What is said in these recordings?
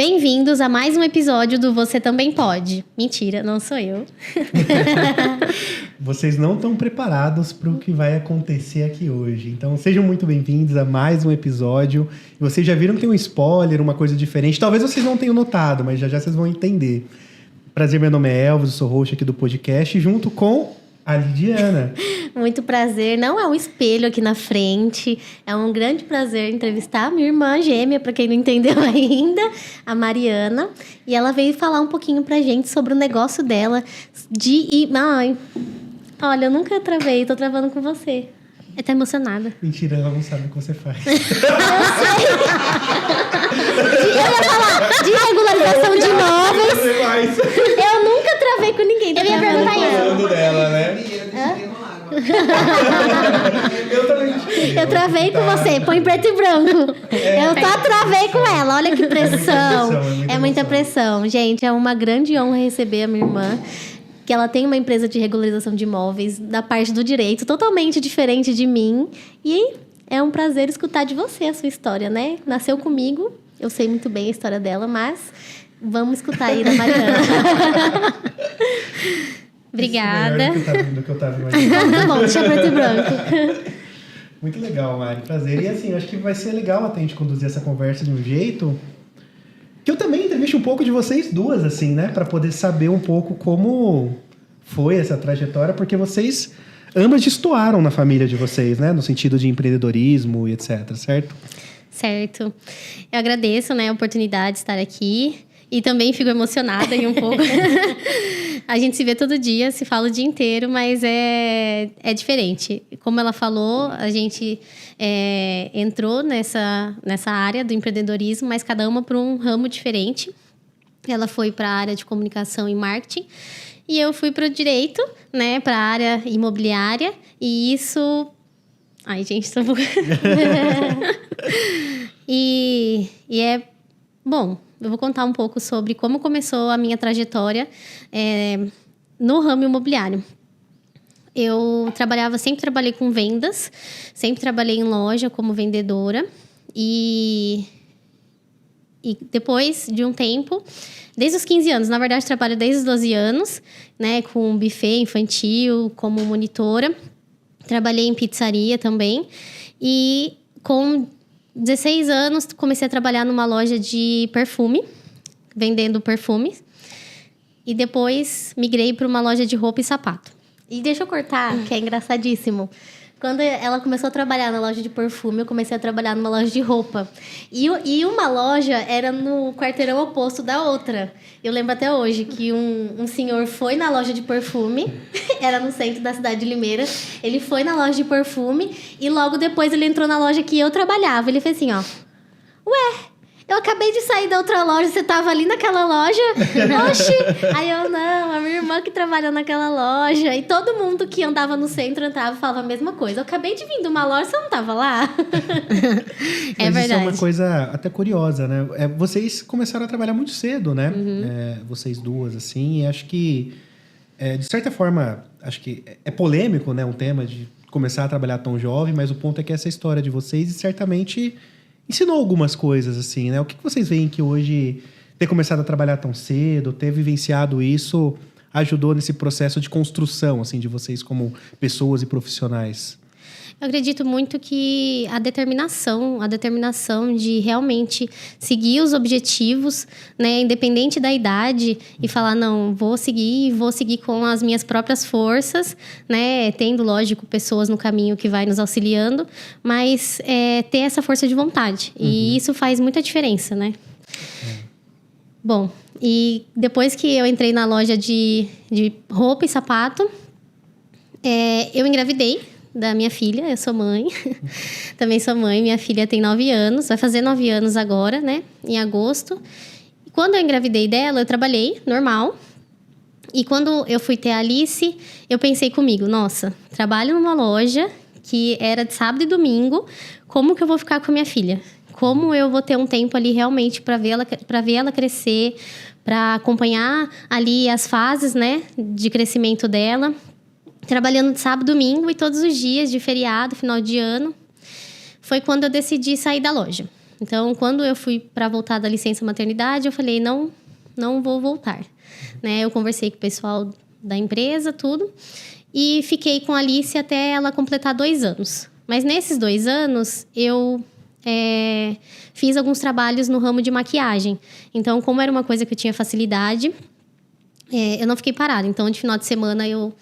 Bem-vindos a mais um episódio do Você Também Pode. Mentira, não sou eu. Vocês não estão preparados para o que vai acontecer aqui hoje. Então, sejam muito bem-vindos a mais um episódio. Vocês já viram que tem um spoiler, uma coisa diferente. Talvez vocês não tenham notado, mas já vocês vão entender. Prazer, meu nome é Elvis, eu sou host aqui do podcast, junto com a Lidiana. Muito prazer. Não é um espelho aqui na frente. É um grande prazer entrevistar a minha irmã gêmea, para quem não entendeu ainda, a Mariana. E ela veio falar um pouquinho pra gente sobre o negócio dela de... Ai, olha, eu nunca travei, tô travando com você. Eu tô emocionada. Mentira, ela não sabe o que você faz. Eu sei. Eu ia falar de regularização de imóveis. Eu nunca travei com ninguém. Eu ia perguntar isso. Falando dela, né? Eu também. Eu travei com você, põe preto e branco. Eu só travei com ela, olha que pressão. É muita pressão. Gente, é uma grande honra receber a minha irmã, que ela tem uma empresa de regularização de imóveis da parte do direito, totalmente diferente de mim. E é um prazer escutar de você a sua história, né? Nasceu comigo, eu sei muito bem a história dela, mas vamos escutar aí da Mariana. Obrigada. Do que eu tava imaginando. Tá bom, deixa preto e branco. Muito legal, Mari. Prazer. E assim, eu acho que vai ser legal até a gente conduzir essa conversa de um jeito que eu também entrevisto um pouco de vocês duas, assim, né? Para poder saber um pouco como foi essa trajetória, porque vocês ambas destoaram na família de vocês, né? No sentido de empreendedorismo e etc, certo? Certo. Eu agradeço, né, a oportunidade de estar aqui. E também fico emocionada aí um pouco. A gente se vê todo dia, se fala o dia inteiro, mas é diferente. Como ela falou, a gente entrou nessa área do empreendedorismo, mas cada uma por um ramo diferente. Ela foi para a área de comunicação e marketing. E eu fui para o direito, né, para a área imobiliária. E isso... Ai, gente, tô... E é... Bom... Eu vou contar um pouco sobre como começou a minha trajetória no ramo imobiliário. Eu sempre trabalhei com vendas, sempre trabalhei em loja como vendedora. E depois de um tempo, desde os 15 anos, na verdade trabalho desde os 12 anos, né, com buffet infantil, como monitora. Trabalhei em pizzaria também. E com 16 anos, comecei a trabalhar numa loja de perfume, vendendo perfumes. E depois migrei para uma loja de roupa e sapato. E deixa eu cortar, que é engraçadíssimo. Quando ela começou a trabalhar na loja de perfume, eu comecei a trabalhar numa loja de roupa. E uma loja era no quarteirão oposto da outra. Eu lembro até hoje que um senhor foi na loja de perfume, era no centro da cidade de Limeira. Ele foi na loja de perfume e logo depois ele entrou na loja que eu trabalhava. Ele fez assim, ó. Ué, eu acabei de sair da outra loja, você tava ali naquela loja? Oxi! Aí eu, não, a minha irmã que trabalha naquela loja. E todo mundo que andava no centro entrava e falava a mesma coisa. Eu acabei de vir de uma loja, você não tava lá? É Mas verdade. isso é uma coisa até curiosa, né? Vocês começaram a trabalhar muito cedo, né? Vocês duas, assim, e acho que, de certa forma, acho que é polêmico, né? Um tema de começar a trabalhar tão jovem, mas o ponto é que essa história de vocês, e certamente... ensinou algumas coisas, assim, né? O que vocês veem que hoje ter começado a trabalhar tão cedo, ter vivenciado isso, ajudou nesse processo de construção, assim, de vocês como pessoas e profissionais? Eu acredito muito que a determinação de realmente seguir os objetivos, né, independente da idade, e falar, não, vou seguir com as minhas próprias forças, né, tendo, lógico, pessoas no caminho que vai nos auxiliando, mas ter essa força de vontade. E isso faz muita diferença, né? Bom, e depois que eu entrei na loja de roupa e sapato, eu engravidei da minha filha, eu sou mãe, também sou mãe, minha filha tem 9 anos, vai fazer 9 anos agora, né, em agosto. E quando eu engravidei dela, eu trabalhei normal, e quando eu fui ter a Alice, eu pensei comigo, nossa, trabalho numa loja que era de sábado e domingo, como que eu vou ficar com a minha filha? Como eu vou ter um tempo ali realmente para ver ela crescer, para acompanhar ali as fases, né, de crescimento dela, trabalhando de sábado, domingo e todos os dias de feriado, final de ano. Foi quando eu decidi sair da loja. Então, quando eu fui para voltar da licença maternidade, eu falei, não vou voltar. Né? Eu conversei com o pessoal da empresa, tudo, e fiquei com a Alice até ela completar 2 anos. Mas nesses 2 anos, eu fiz alguns trabalhos no ramo de maquiagem. Então, como era uma coisa que eu tinha facilidade, eu não fiquei parada. Então, de final de semana, eu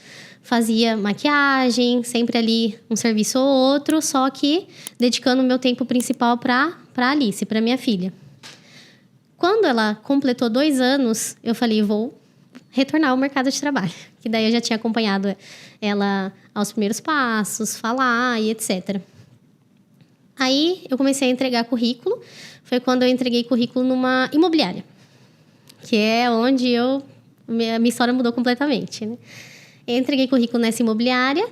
fazia maquiagem, sempre ali um serviço ou outro, só que dedicando o meu tempo principal para Alice, para minha filha. Quando ela completou 2 anos, eu falei, vou retornar ao mercado de trabalho. Que daí eu já tinha acompanhado ela aos primeiros passos, falar e etc. Aí eu comecei a entregar currículo. Foi quando eu entreguei currículo numa imobiliária, que é onde minha história mudou completamente, né? Eu entreguei currículo nessa imobiliária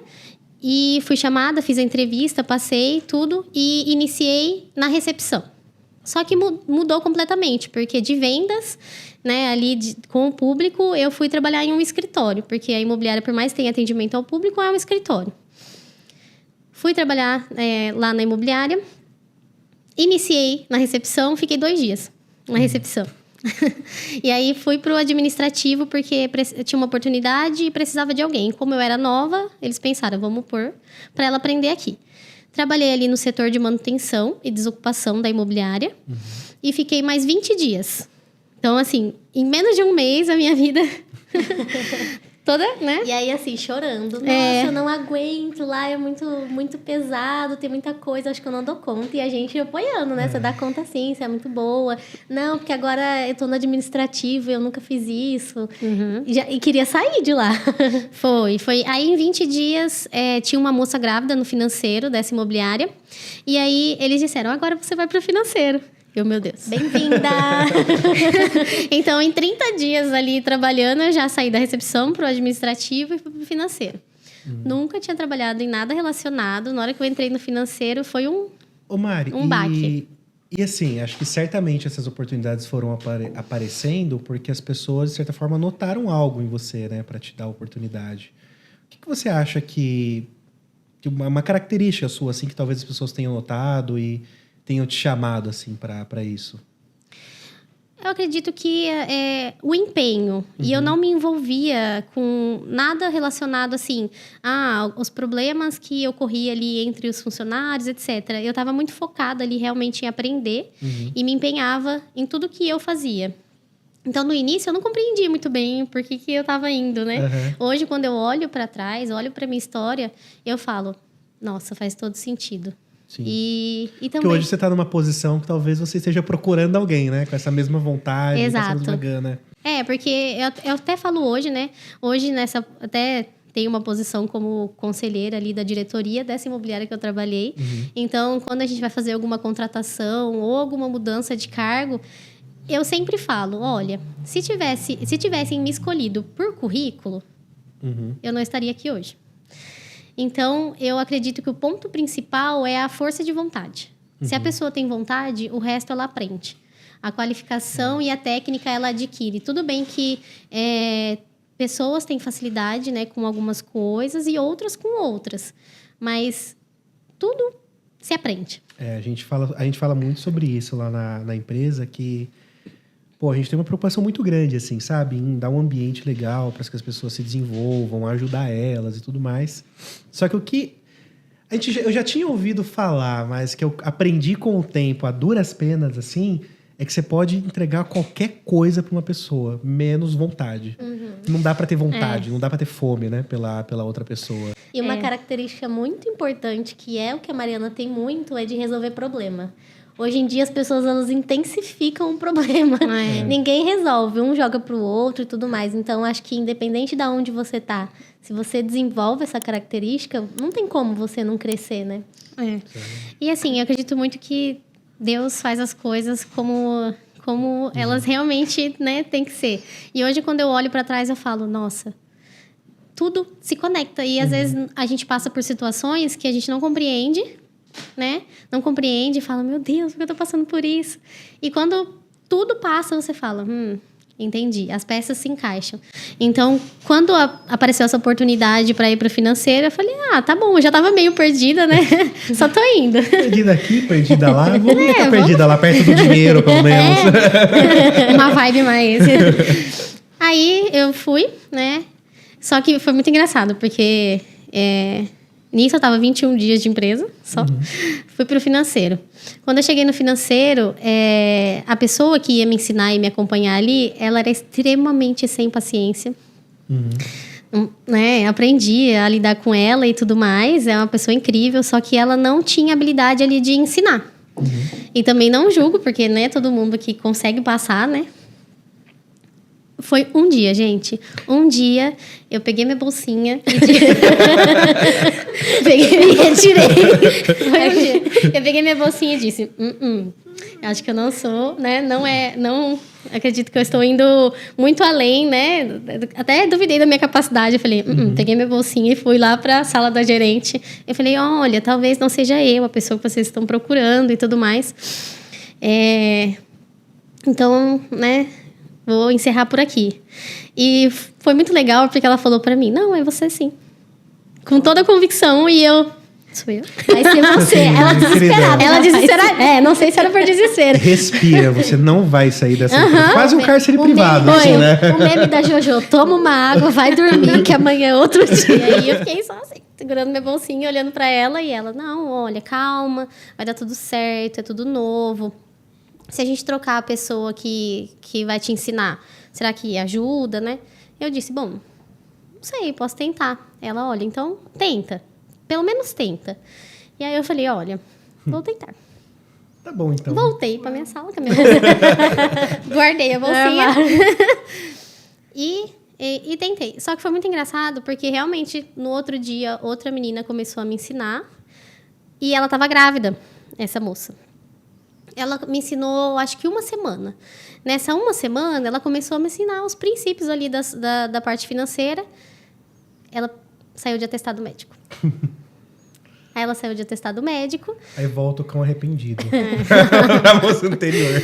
e fui chamada, fiz a entrevista, passei tudo e iniciei na recepção. Só que mudou completamente, porque de vendas, né, com o público, eu fui trabalhar em um escritório, porque a imobiliária, por mais que tenha atendimento ao público, é um escritório. Fui trabalhar lá na imobiliária, iniciei na recepção, fiquei 2 dias na recepção. E aí fui para o administrativo, porque tinha uma oportunidade e precisava de alguém. Como eu era nova, eles pensaram, vamos pôr para ela aprender aqui. Trabalhei ali no setor de manutenção e desocupação da imobiliária. E fiquei mais 20 dias. Então, assim, em menos de um mês, a minha vida toda, né? E aí, assim, chorando. Nossa, eu não aguento lá, é muito, muito pesado, tem muita coisa, acho que eu não dou conta. E a gente apoiando, né? Você dá conta sim, você é muito boa. Não, porque agora eu tô no administrativo, eu nunca fiz isso. E queria sair de lá. Foi. Aí, em 20 dias, tinha uma moça grávida no financeiro dessa imobiliária. E aí, eles disseram, agora você vai pro financeiro. Meu Deus. Bem-vinda! Então, em 30 dias ali trabalhando, eu já saí da recepção pro administrativo e pro financeiro. Nunca tinha trabalhado em nada relacionado. Na hora que eu entrei no financeiro, foi Ô Mari, baque. E assim, acho que certamente essas oportunidades foram aparecendo porque as pessoas, de certa forma, notaram algo em você, né? Para te dar a oportunidade. O que você acha que uma característica sua, assim, que talvez as pessoas tenham notado e tenham te chamado, assim, para isso? Eu acredito que o empenho. E eu não me envolvia com nada relacionado, assim, os problemas que ocorriam ali entre os funcionários, etc. Eu estava muito focada ali realmente em aprender e me empenhava em tudo que eu fazia. Então, no início, eu não compreendi muito bem por que eu estava indo, né? Hoje, quando eu olho para trás, olho para minha história, eu falo, nossa, faz todo sentido. Sim. E também... Porque hoje você está numa posição que talvez você esteja procurando alguém, né? Com essa mesma vontade, Exato. com essa mesma gana. Porque eu até falo hoje, né? Hoje, até tenho uma posição como conselheira ali da diretoria dessa imobiliária que eu trabalhei. Então, quando a gente vai fazer alguma contratação ou alguma mudança de cargo, eu sempre falo, olha, se tivessem me escolhido por currículo, eu não estaria aqui hoje. Então, eu acredito que o ponto principal é a força de vontade. Se a pessoa tem vontade, o resto ela aprende. A qualificação e a técnica ela adquire. Tudo bem que pessoas têm facilidade, né, com algumas coisas e outras com outras. Mas tudo se aprende. A gente fala muito sobre isso lá na empresa, que a gente tem uma preocupação muito grande, assim, sabe? Em dar um ambiente legal para que as pessoas se desenvolvam, ajudar elas e tudo mais. Só que eu já tinha ouvido falar, mas que eu aprendi com o tempo, a duras penas, assim, é que você pode entregar qualquer coisa para uma pessoa, menos vontade. Não dá para ter vontade, não dá para ter fome, né? Pela outra pessoa. E uma característica muito importante, que é o que a Mariana tem muito, é de resolver problema. Hoje em dia, as pessoas, elas intensificam o problema. Ninguém resolve. Um joga pro outro e tudo mais. Então, acho que independente de onde você tá, se você desenvolve essa característica, não tem como você não crescer, né? E assim, eu acredito muito que Deus faz as coisas como elas realmente, né, tem que ser. E hoje, quando eu olho para trás, eu falo, nossa, tudo se conecta. E às vezes a gente passa por situações que a gente não compreende, né? Não compreende e fala, meu Deus, por que eu tô passando por isso? E quando tudo passa, você fala, Entendi. As peças se encaixam. Então, quando apareceu essa oportunidade para ir para o financeiro, eu falei, tá bom, eu já estava meio perdida, né? Só tô indo. Perdida aqui, perdida lá. Vou ficar perdida lá perto do dinheiro, pelo menos. Uma vibe mais. Aí eu fui, né? Só que foi muito engraçado, porque nisso eu tava 21 dias de empresa, só. Fui pro financeiro. Quando eu cheguei no financeiro, a pessoa que ia me ensinar e me acompanhar ali, ela era extremamente sem paciência. Né? Aprendi a lidar com ela e tudo mais. É uma pessoa incrível, só que ela não tinha habilidade ali de ensinar. E também não julgo, porque não é todo mundo que consegue passar, né? Foi um dia, gente. Um dia, eu peguei minha bolsinha e me retirei. Foi um dia. Eu peguei minha bolsinha e disse, acho que eu não sou, né? Não acredito que eu estou indo muito além, né? Até duvidei da minha capacidade. Eu falei, peguei minha bolsinha e fui lá para a sala da gerente. Eu falei, olha, talvez não seja eu a pessoa que vocês estão procurando e tudo mais. Então, né? Vou encerrar por aqui. E foi muito legal, porque ela falou pra mim, não, é você sim. Com toda a convicção, e eu... Sou eu? Vai ser você. Ela desesperada. Ela desesperada. Não sei se era por desespero. Respira, você não vai sair dessa empresa. Quase um cárcere privado, assim, né? O meme da Jojo, toma uma água, vai dormir, que amanhã é outro dia. E aí eu fiquei só assim, segurando minha bolsinha, olhando pra ela, e ela, não, olha, calma, vai dar tudo certo, é tudo novo. Se a gente trocar a pessoa que vai te ensinar, será que ajuda, né? Eu disse, bom, não sei, posso tentar. Ela, olha, então tenta. Pelo menos tenta. E aí eu falei, olha, vou tentar. Tá bom, então. Voltei pra minha sala, com a minha guardei a bolsinha. E tentei. Só que foi muito engraçado, porque realmente, no outro dia, outra menina começou a me ensinar. E ela estava grávida, essa moça. Ela me ensinou, acho que 1 semana. Nessa 1 semana, ela começou a me ensinar os princípios ali da parte financeira. Ela saiu de atestado médico. Aí ela saiu de atestado médico. Aí volta o cão arrependido. A moça anterior.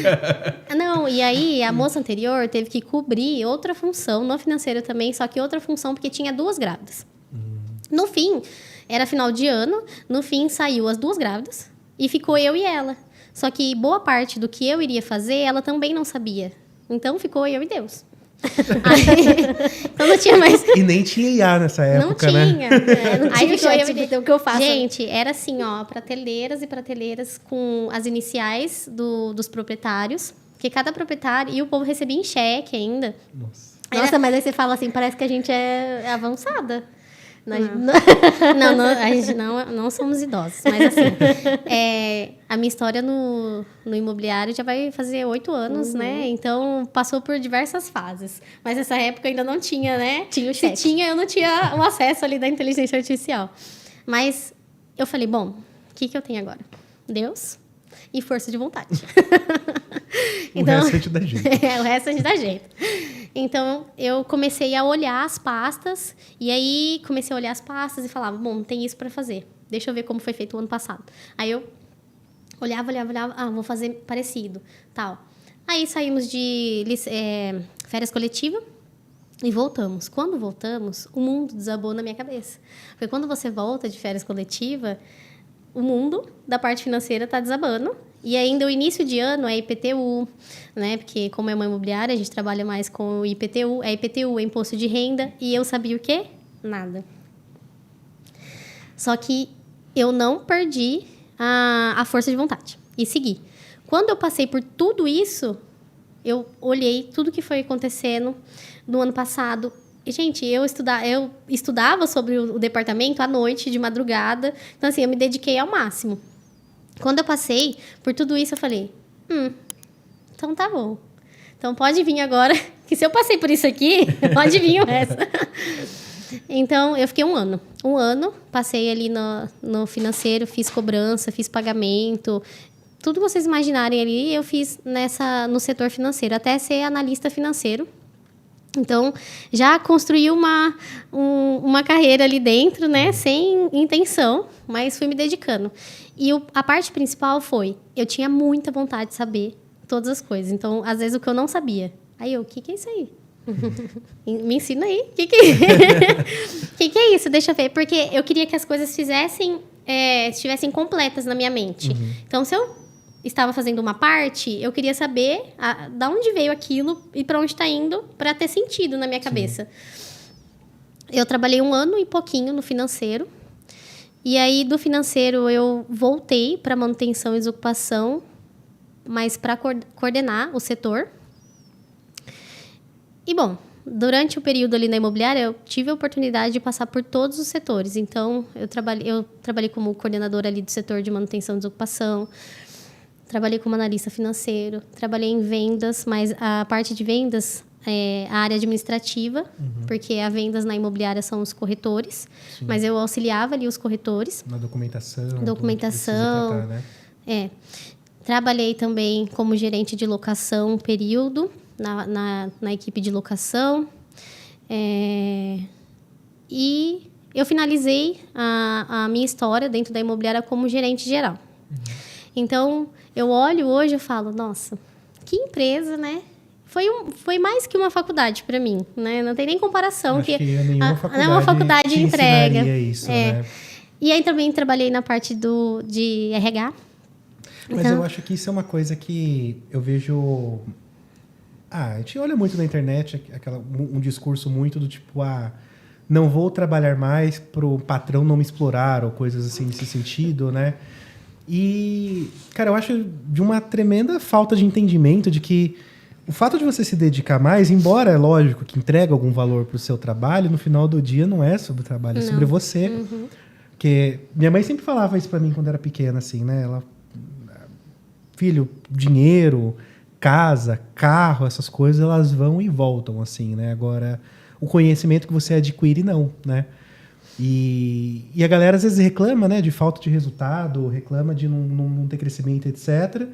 Não, e aí a moça anterior teve que cobrir outra função, no financeiro também, só que outra função, porque tinha 2 grávidas. No fim, era final de ano, no fim saiu as 2 grávidas e ficou eu e ela. Só que boa parte do que eu iria fazer, ela também não sabia. Então, ficou eu e Deus. Então, não tinha mais... E nem tinha IA nessa época, né? Não tinha. Não Aí ficou eu e Deus, o que eu faço? Gente, era assim, ó, prateleiras e prateleiras com as iniciais dos proprietários. Porque cada proprietário... E o povo recebia em cheque ainda. Nossa, mas aí você fala assim, parece que a gente é avançada. Não, a gente não somos idosos, mas assim, a minha história no imobiliário já vai fazer 8 anos, né? Então, passou por diversas fases. Mas nessa época ainda não tinha, né? Tinha o Se cheque. tinha, eu não tinha o acesso ali da inteligência artificial. Mas eu falei, bom, o que eu tenho agora? Deus e força de vontade. Então, o resto a gente dá jeito. O resto a gente dá jeito. Então, eu comecei a olhar as pastas. E aí, comecei a olhar as pastas e falava, bom, tem isso para fazer. Deixa eu ver como foi feito o ano passado. Aí, eu olhava. Vou fazer parecido, tal. Aí, saímos de férias coletivas e voltamos. Quando voltamos, o mundo desabou na minha cabeça. Porque quando você volta de férias coletiva, o mundo da parte financeira está desabando. E ainda o início de ano é IPTU, né? Porque como é uma imobiliária, a gente trabalha mais com o IPTU. É IPTU, é imposto de renda. E eu sabia o quê? Nada. Só que eu não perdi a força de vontade. E segui. Quando eu passei por tudo isso, eu olhei tudo que foi acontecendo no ano passado. E, gente, eu estudava sobre o departamento à noite, de madrugada. Então, assim, eu me dediquei ao máximo. Quando eu passei por tudo isso, eu falei, então tá bom. Então pode vir agora, que se eu passei por isso aqui, pode vir o resto. Então, eu fiquei 1 ano. 1 ano, passei ali no financeiro, fiz cobrança, fiz pagamento. Tudo que vocês imaginarem ali, eu fiz no setor financeiro, até ser analista financeiro. Então, já construí uma carreira ali dentro, né? Sem intenção, mas fui me dedicando. E a parte principal foi, eu tinha muita vontade de saber todas as coisas. Então, às vezes, o que eu não sabia, Aí eu, o que é isso aí? Me ensina aí. O que é? Que é isso? Deixa eu ver. Porque eu queria que as coisas estivessem completas na minha mente. Então, se eu estava fazendo uma parte, eu queria saber de onde veio aquilo e para onde está indo, para ter sentido na minha cabeça. Eu trabalhei 1 ano e pouquinho no financeiro. E aí, do financeiro, eu voltei para manutenção e desocupação, mas para coordenar o setor. E, bom, durante o período ali na imobiliária, eu tive a oportunidade de passar por todos os setores. Então, eu trabalhei como coordenadora ali do setor de manutenção e desocupação, trabalhei como analista financeiro, trabalhei em vendas, mas a parte de vendas é a área administrativa, porque a vendas na imobiliária são os corretores, mas eu auxiliava ali os corretores. Na documentação. Documentação. Tratar, né? Trabalhei também como gerente de locação um período, na equipe de locação. E eu finalizei a minha história dentro da imobiliária como gerente geral. Então, eu olho hoje e falo, nossa, que empresa, né? Foi mais que uma faculdade para mim, né? Não tem nem comparação. Acho que nenhuma faculdade entrega. Isso, né? E aí também trabalhei na parte de RH. Mas então, eu acho que isso é uma coisa que eu vejo... a gente olha muito na internet um discurso muito do tipo, não vou trabalhar mais pro patrão não me explorar, ou coisas assim nesse sentido, né? E, cara, eu acho de uma tremenda falta de entendimento de que o fato de você se dedicar mais, embora é lógico que entrega algum valor pro seu trabalho, no final do dia não é sobre o trabalho, é sobre você. Porque minha mãe sempre falava isso pra mim quando era pequena, assim, né? Ela, filho, dinheiro, casa, carro, essas coisas, elas vão e voltam, assim, né? Agora, o conhecimento que você adquire, não, né? E a galera às vezes reclama, né, de falta de resultado, reclama de não ter crescimento, etc.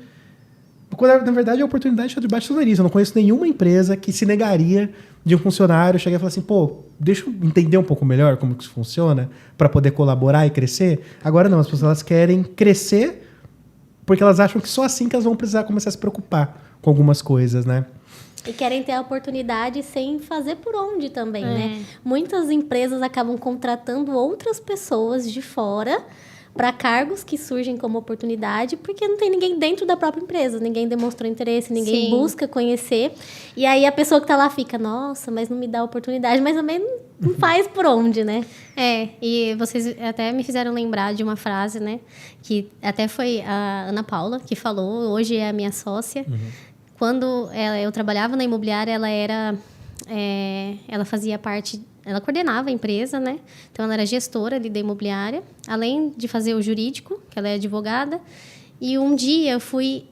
Quando, na verdade, a oportunidade está debaixo do nariz. Eu não conheço nenhuma empresa que se negaria de um funcionário chegar e falar assim, pô, deixa eu entender um pouco melhor como que isso funciona para poder colaborar e crescer. Agora não, as pessoas elas querem crescer porque elas acham que só assim que elas vão precisar começar a se preocupar com algumas coisas, né? E querem ter a oportunidade sem fazer por onde também, né? Muitas empresas acabam contratando outras pessoas de fora para cargos que surgem como oportunidade, porque não tem ninguém dentro da própria empresa, ninguém demonstrou interesse, ninguém busca conhecer. E aí a pessoa que está lá fica, nossa, mas não me dá oportunidade, mas também não faz por onde, né? E vocês até me fizeram lembrar de uma frase, né? Que até foi a Ana Paula que falou, hoje é a minha sócia. Quando eu trabalhava na imobiliária, ela fazia parte, ela coordenava a empresa, né? Então, ela era gestora ali da imobiliária, além de fazer o jurídico, que ela é advogada. E um dia eu fui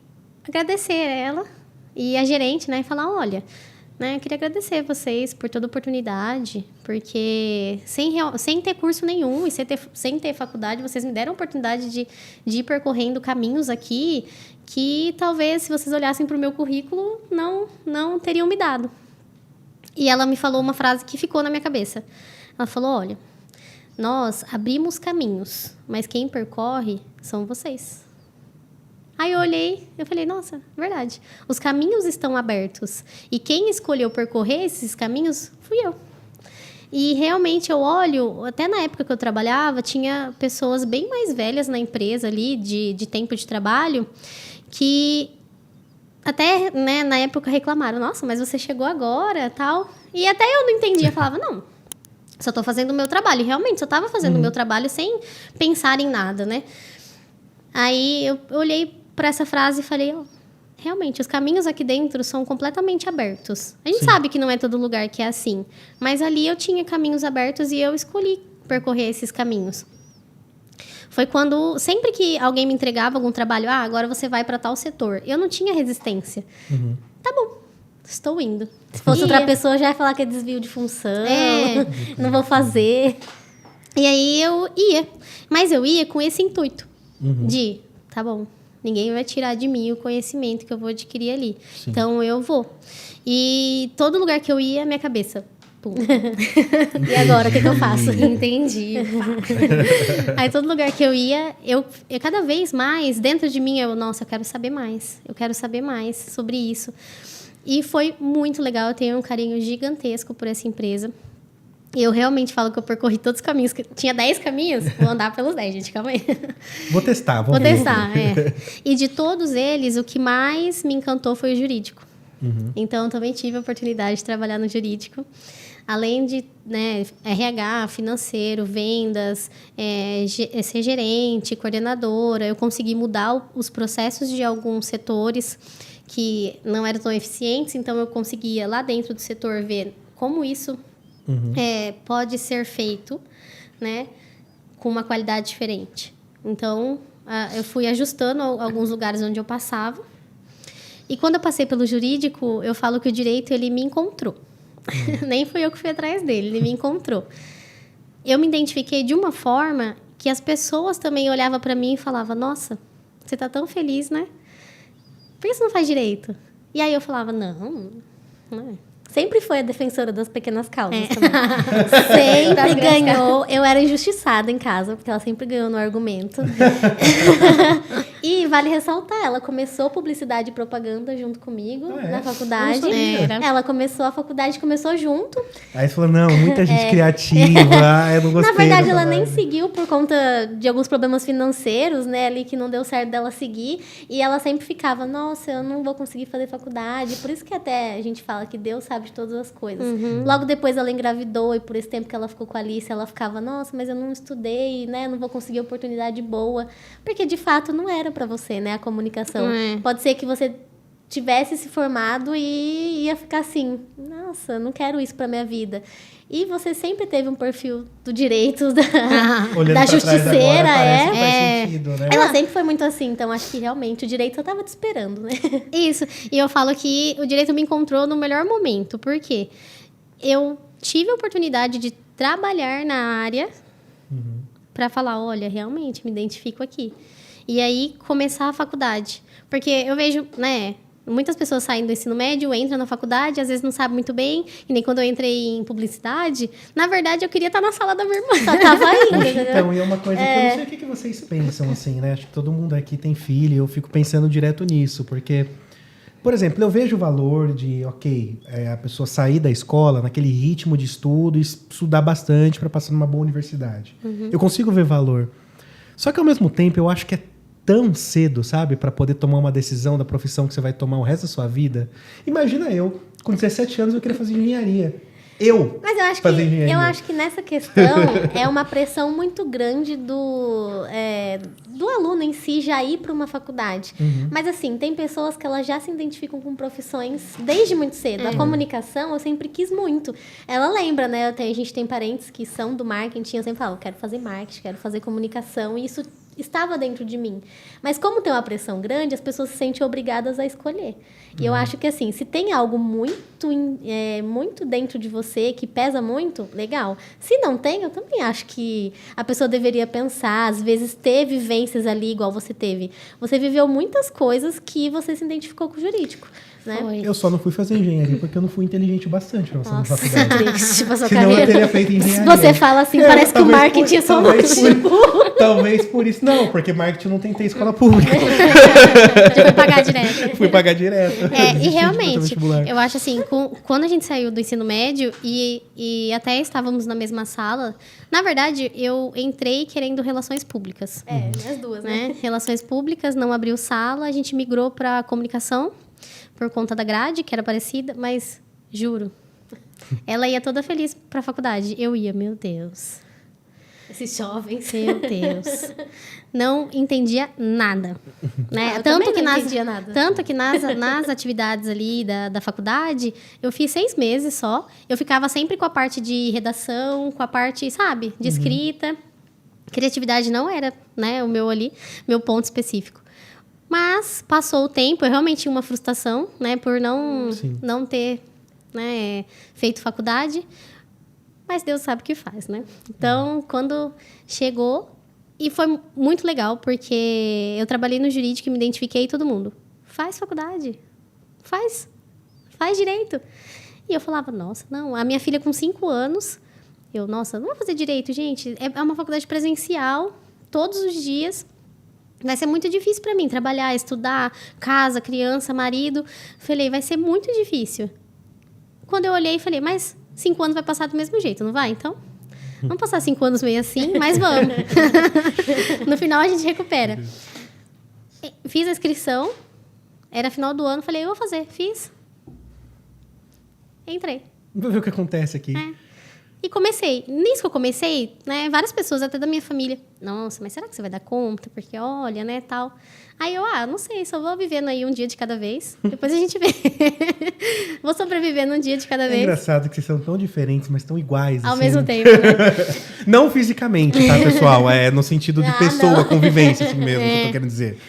agradecer ela e a gerente, né? E falar, olha, né, eu queria agradecer vocês por toda a oportunidade, porque sem ter curso nenhum e sem ter faculdade, vocês me deram a oportunidade de ir percorrendo caminhos aqui que talvez, se vocês olhassem para o meu currículo, não teriam me dado. E ela me falou uma frase que ficou na minha cabeça. Ela falou, olha, nós abrimos caminhos, mas quem percorre são vocês. Aí eu olhei, eu falei, nossa, verdade. Os caminhos estão abertos. E quem escolheu percorrer esses caminhos fui eu. E realmente eu olho, até na época que eu trabalhava, tinha pessoas bem mais velhas na empresa ali, de tempo de trabalho, que até, né, na época reclamaram, nossa, mas você chegou agora, tal. E até eu não entendia, falava, não, só estou fazendo o meu trabalho. E realmente, só estava fazendo o meu trabalho sem pensar em nada, né? Aí eu olhei para essa frase e falei, realmente, os caminhos aqui dentro são completamente abertos. A gente sabe que não é todo lugar que é assim, mas ali eu tinha caminhos abertos e eu escolhi percorrer esses caminhos. Foi quando, sempre que alguém me entregava algum trabalho, agora você vai para tal setor, eu não tinha resistência. Tá bom, estou indo. Se fosse outra pessoa, já ia falar que é desvio de função, não vou fazer. E aí eu ia, mas eu ia com esse intuito de, tá bom, ninguém vai tirar de mim o conhecimento que eu vou adquirir ali. Sim. Então, eu vou. E todo lugar que eu ia, minha cabeça... Pum. E agora, o que eu faço? Entendi. Aí, todo lugar que eu ia, eu cada vez mais, dentro de mim, nossa, eu quero saber mais. Eu quero saber mais sobre isso. E foi muito legal, eu tenho um carinho gigantesco por essa empresa. Eu realmente falo que eu percorri todos os caminhos. Tinha 10 caminhos, vou andar pelos 10, gente, calma aí. Vou testar, vou testar, E de todos eles, o que mais me encantou foi o jurídico. Então, eu também tive a oportunidade de trabalhar no jurídico. Além de RH, financeiro, vendas, ser gerente, coordenadora, eu consegui mudar os processos de alguns setores que não eram tão eficientes, então eu conseguia lá dentro do setor ver como isso pode ser feito, né, com uma qualidade diferente. Então, eu fui ajustando alguns lugares onde eu passava. E quando eu passei pelo jurídico, eu falo que o direito ele me encontrou. Nem fui eu que fui atrás dele, ele me encontrou. Eu me identifiquei de uma forma que as pessoas também olhavam para mim e falavam: nossa, você tá tão feliz, né? Por que você não faz direito? E aí eu falava: não é. Sempre foi a defensora das pequenas causas também. Sempre ganhou. Eu era injustiçada em casa, porque ela sempre ganhou no argumento. E vale ressaltar, ela começou publicidade e propaganda junto comigo na faculdade. Ela começou a faculdade, começou junto. Aí você falou: não, muita gente criativa, eu não gostei. Na verdade, ela nem seguiu por conta de alguns problemas financeiros, né, ali que não deu certo dela seguir. E ela sempre ficava: nossa, eu não vou conseguir fazer faculdade. Por isso que até a gente fala que Deus sabe de todas as coisas. Logo depois ela engravidou e por esse tempo que ela ficou com a Alice, ela ficava: nossa, mas eu não estudei, né? Não vou conseguir oportunidade boa. Porque, de fato, não era para você, né? A comunicação. Pode ser que você tivesse se formado e ia ficar assim: nossa, não quero isso para minha vida. E você sempre teve um perfil do direito, da justiceira, faz sentido, né? Ela sempre foi muito assim, então acho que realmente o direito eu tava te esperando, né? Isso, e eu falo que o direito me encontrou no melhor momento, porque eu tive a oportunidade de trabalhar na área para falar: olha, realmente me identifico aqui. E aí começar a faculdade, porque eu vejo, né, muitas pessoas saem do ensino médio, entram na faculdade, às vezes não sabem muito bem, e nem quando eu entrei em publicidade, na verdade eu queria estar na sala da minha irmã, só tava indo. Então, e é uma coisa que eu não sei o que vocês pensam, assim, né? Acho que todo mundo aqui tem filho, eu fico pensando direto nisso, porque, por exemplo, eu vejo o valor de, a pessoa sair da escola naquele ritmo de estudo e estudar bastante para passar numa boa universidade. Eu consigo ver valor. Só que, ao mesmo tempo, eu acho que é tão cedo, sabe? Para poder tomar uma decisão da profissão que você vai tomar o resto da sua vida. Imagina eu, com 17 anos, eu queria fazer engenharia. Mas eu acho que nessa questão é uma pressão muito grande do aluno em si já ir para uma faculdade. Mas assim, tem pessoas que elas já se identificam com profissões desde muito cedo. A comunicação eu sempre quis muito. Ela lembra, né? A gente tem parentes que são do marketing, eu sempre falo: quero fazer marketing, quero fazer comunicação, e isso estava dentro de mim. Mas como tem uma pressão grande, as pessoas se sentem obrigadas a escolher. E eu acho que, assim, se tem algo muito dentro de você, que pesa muito, legal. Se não tem, eu também acho que a pessoa deveria pensar, às vezes ter vivências ali, igual você teve. Você viveu muitas coisas que você se identificou com o jurídico. Né? Eu só não fui fazer engenharia porque eu não fui inteligente bastante para passar na faculdade. Triste, senão eu teria feito engenharia. Você fala assim, parece que o marketing é só Talvez por isso. Não, porque marketing não tem que ter escola pública. Já fui pagar direto. Fui pagar direto. E realmente, eu acho assim, quando a gente saiu do ensino médio e até estávamos na mesma sala, na verdade, eu entrei querendo relações públicas. As duas, né? Relações públicas, não abriu sala, a gente migrou para comunicação, por conta da grade, que era parecida, mas juro, ela ia toda feliz para a faculdade. Eu ia, meu Deus. Esses jovens. Meu Deus. Não entendia nada. Né? Eu tanto que não entendia nada. Tanto que nas atividades ali da faculdade, eu fiz 6 meses só. Eu ficava sempre com a parte de redação, com a parte, sabe, de escrita. Criatividade não era, né, o meu ponto específico. Mas passou o tempo, eu realmente tinha uma frustração, né, por não ter, né, feito faculdade. Mas Deus sabe o que faz, né? Então, quando chegou... E foi muito legal, porque eu trabalhei no jurídico e me identifiquei todo mundo. Faz faculdade. Faz direito. E eu falava: nossa, não. A minha filha com 5 anos... não vou fazer direito, gente. É uma faculdade presencial, todos os dias. vai ser muito difícil para mim trabalhar, estudar, casa, criança, marido. Falei, vai ser muito difícil. Quando eu olhei, falei, mas 5 anos vai passar do mesmo jeito, não vai? Então, vamos passar 5 anos meio assim, mas vamos. No final, a gente recupera. Fiz a inscrição, era final do ano, falei, eu vou fazer. Fiz. Entrei. Vou ver o que acontece aqui. E comecei. Nisso que eu comecei, né, várias pessoas, até da minha família, nossa, mas será que você vai dar conta? Porque olha, né, tal. Aí eu, não sei, só vou vivendo aí um dia de cada vez. Depois a gente vê. Vou sobrevivendo um dia de cada vez. É engraçado que vocês são tão diferentes, mas tão iguais. Ao assim. mesmo tempo, né? Não fisicamente, tá, pessoal? É no sentido de pessoa, convivência, assim mesmo, que eu tô querendo dizer.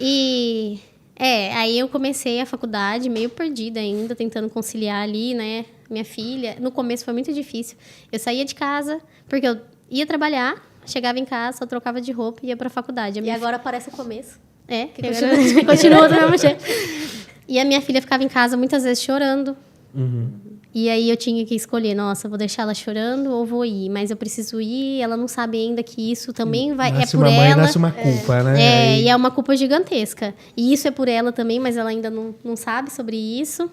E... aí eu comecei a faculdade meio perdida ainda, tentando conciliar ali, né? Minha filha. No começo foi muito difícil. Eu saía de casa, porque eu ia trabalhar, chegava em casa, só trocava de roupa e ia pra faculdade. E agora parece o começo. Que continua do mesmo jeito. E a minha filha ficava em casa muitas vezes chorando. E aí eu tinha que escolher, nossa, vou deixar ela chorando ou vou ir? Mas eu preciso ir, ela não sabe ainda que isso também vai... Nasce é por uma mãe, ela. nasce uma culpa, né? E é uma culpa gigantesca. E isso é por ela também, mas ela ainda não sabe sobre isso.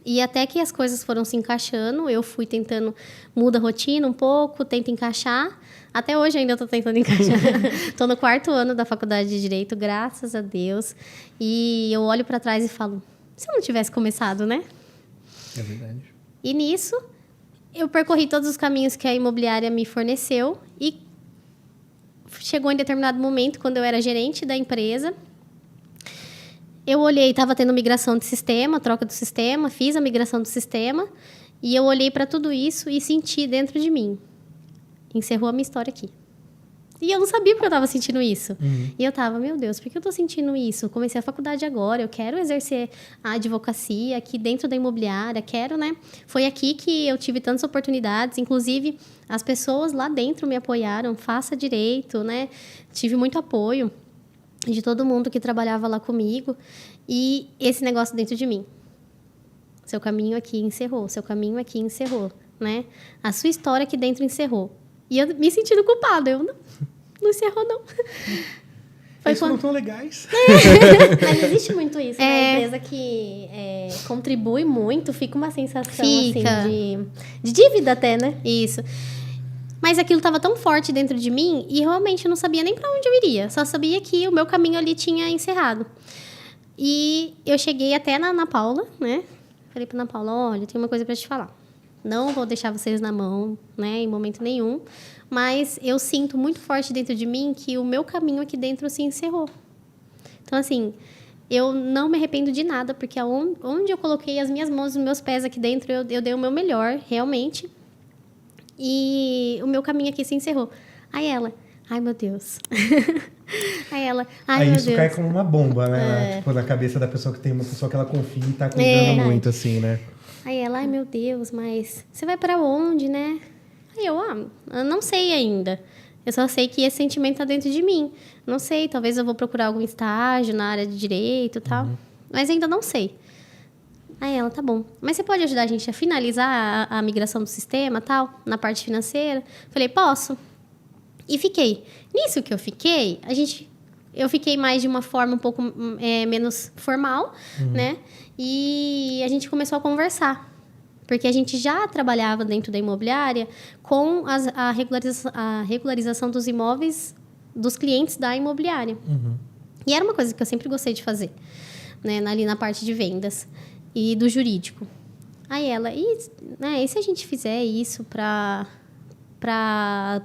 E até que as coisas foram se encaixando, eu fui tentando, muda a rotina um pouco, tento encaixar. Até hoje ainda estou tentando encaixar. Estou no 4º ano da faculdade de Direito, graças a Deus. E eu olho para trás e falo, se eu não tivesse começado, né? É verdade. E nisso, eu percorri todos os caminhos que a imobiliária me forneceu e chegou em determinado momento, quando eu era gerente da empresa, eu olhei, estava tendo migração de sistema, troca do sistema, fiz a migração do sistema e eu olhei para tudo isso e senti dentro de mim. Encerrou a minha história aqui. E eu não sabia porque eu estava sentindo isso. E eu estava, meu Deus, por que eu estou sentindo isso? Comecei a faculdade agora, eu quero exercer a advocacia aqui dentro da imobiliária, quero, né? Foi aqui que eu tive tantas oportunidades, inclusive as pessoas lá dentro me apoiaram, faça direito, né? Tive muito apoio de todo mundo que trabalhava lá comigo. E esse negócio dentro de mim. Seu caminho aqui encerrou, seu caminho aqui encerrou, né? A sua história aqui dentro encerrou. E eu me sentindo culpada. Eu não encerrou, não. Eles não tão legais. Mas existe muito isso, né? A empresa que contribui muito, fica uma sensação assim, de dívida até, né? Isso. Mas aquilo estava tão forte dentro de mim e realmente eu não sabia nem para onde eu iria. Só sabia que o meu caminho ali tinha encerrado. E eu cheguei até na Ana Paula, né? Falei para Ana Paula, olha, tem uma coisa para te falar. Não vou deixar vocês na mão, né? Em momento nenhum. Mas eu sinto muito forte dentro de mim que o meu caminho aqui dentro se encerrou. Então, assim, eu não me arrependo de nada, porque onde eu coloquei as minhas mãos e os meus pés aqui dentro, eu dei o meu melhor, realmente. E o meu caminho aqui se encerrou. Aí ela, ai, meu Deus. Aí ela, ai, meu Deus. Aí isso cai como uma bomba, né? Tipo, na cabeça da pessoa que tem uma pessoa que ela confia e tá cuidando muito, assim, né? Aí ela, ai, meu Deus, mas você vai pra onde, né? Aí eu não sei ainda. Eu só sei que esse sentimento tá dentro de mim. Não sei, talvez eu vou procurar algum estágio na área de direito e tal. Mas ainda não sei. Aí ela, tá bom. Mas você pode ajudar a gente a finalizar a migração do sistema, tal, na parte financeira? Falei, posso. E fiquei. Nisso que eu fiquei, eu fiquei mais de uma forma um pouco menos formal, né? E a gente começou a conversar. Porque a gente já trabalhava dentro da imobiliária com a regularização dos imóveis dos clientes da imobiliária. E era uma coisa que eu sempre gostei de fazer, né? Ali na parte de vendas e do jurídico. Aí ela, e se a gente fizer isso para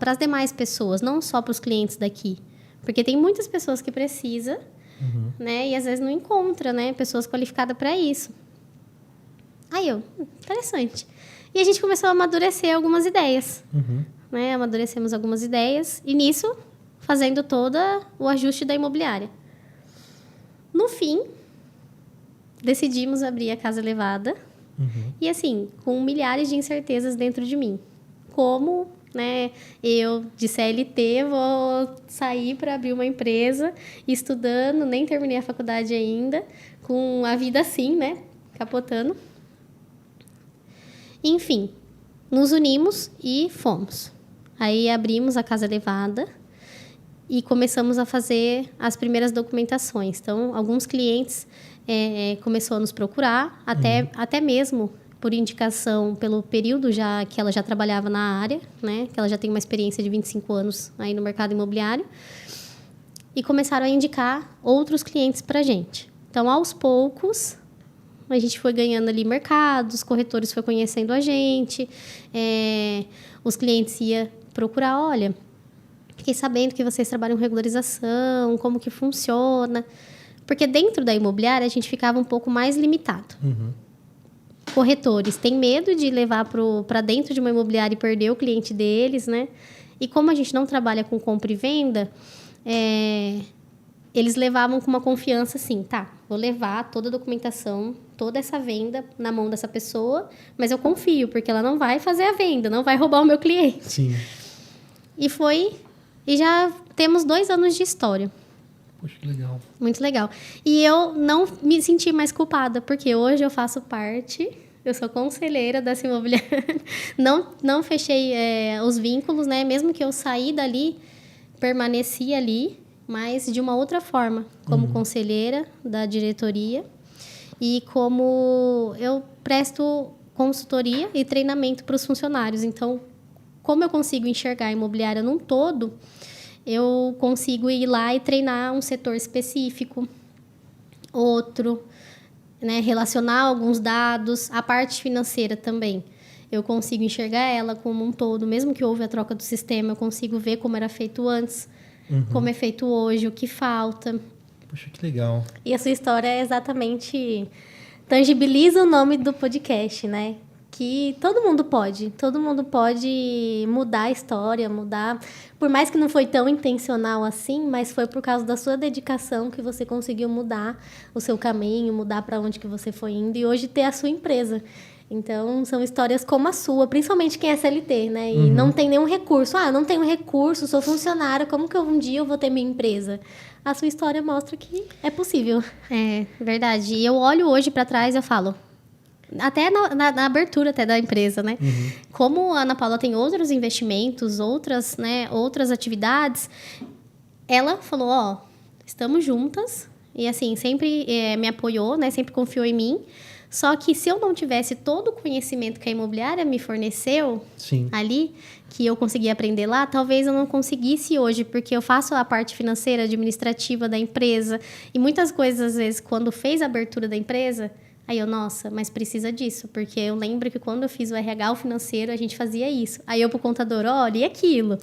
as demais pessoas, não só para os clientes daqui? Porque tem muitas pessoas que precisam, né? E às vezes não encontra, né? Pessoas qualificadas para isso. Aí interessante. E a gente começou a amadurecer algumas ideias. Né? Amadurecemos algumas ideias. E nisso, fazendo todo o ajuste da imobiliária. No fim, decidimos abrir a Casa Elevada. E assim, com milhares de incertezas dentro de mim. Como, né, eu de CLT vou sair para abrir uma empresa, estudando, nem terminei a faculdade ainda, com a vida assim, né, capotando. Enfim, nos unimos e fomos. Aí abrimos a Casa Elevada e começamos a fazer as primeiras documentações. Então, alguns clientes começaram a nos procurar, até mesmo por indicação, pelo período que ela já trabalhava na área, né? Que ela já tem uma experiência de 25 anos aí no mercado imobiliário. E começaram a indicar outros clientes para a gente. Então, aos poucos, a gente foi ganhando ali mercado, os corretores foram conhecendo a gente, os clientes iam procurar, olha, fiquei sabendo que vocês trabalham com regularização, como que funciona. Porque dentro da imobiliária, a gente ficava um pouco mais limitado. Corretores têm medo de levar para dentro de uma imobiliária e perder o cliente deles, né? E como a gente não trabalha com compra e venda, eles levavam com uma confiança assim, tá, vou levar toda a documentação, toda essa venda na mão dessa pessoa, mas eu confio, porque ela não vai fazer a venda, não vai roubar o meu cliente. Sim. E já temos 2 anos de história. Poxa, que legal. Muito legal. E eu não me senti mais culpada, porque hoje eu faço parte, eu sou conselheira dessa imobiliária. Não fechei os vínculos, né? Mesmo que eu saí dali, permaneci ali, mas de uma outra forma, como conselheira da diretoria e como eu presto consultoria e treinamento para os funcionários. Então, como eu consigo enxergar a imobiliária num todo, eu consigo ir lá e treinar um setor específico, outro, né, relacionar alguns dados, a parte financeira também. Eu consigo enxergar ela como um todo, mesmo que houve a troca do sistema, eu consigo ver como era feito antes, como é feito hoje, o que falta. Poxa, que legal. E a sua história exatamente tangibiliza o nome do podcast, né? Que todo mundo pode mudar a história, mudar, por mais que não foi tão intencional assim, mas foi por causa da sua dedicação que você conseguiu mudar o seu caminho, mudar para onde que você foi indo e hoje ter a sua empresa. Então, são histórias como a sua, principalmente quem é CLT, né? E não tem nenhum recurso. Eu não tenho recurso, sou funcionária, como que um dia eu vou ter minha empresa? A sua história mostra que é possível. É, verdade. E eu olho hoje para trás e eu falo, até na abertura até da empresa, né? Como a Ana Paula tem outros investimentos, outras atividades, ela falou, estamos juntas. E assim, sempre me apoiou, né? Sempre confiou em mim. Só que se eu não tivesse todo o conhecimento que a imobiliária me forneceu ali, que eu consegui aprender lá, talvez eu não conseguisse hoje, porque eu faço a parte financeira, administrativa da empresa. E muitas coisas, às vezes, quando fez a abertura da empresa, aí eu, nossa, mas precisa disso. Porque eu lembro que quando eu fiz o RH, o financeiro, a gente fazia isso. Aí eu pro contador, olha, e aquilo?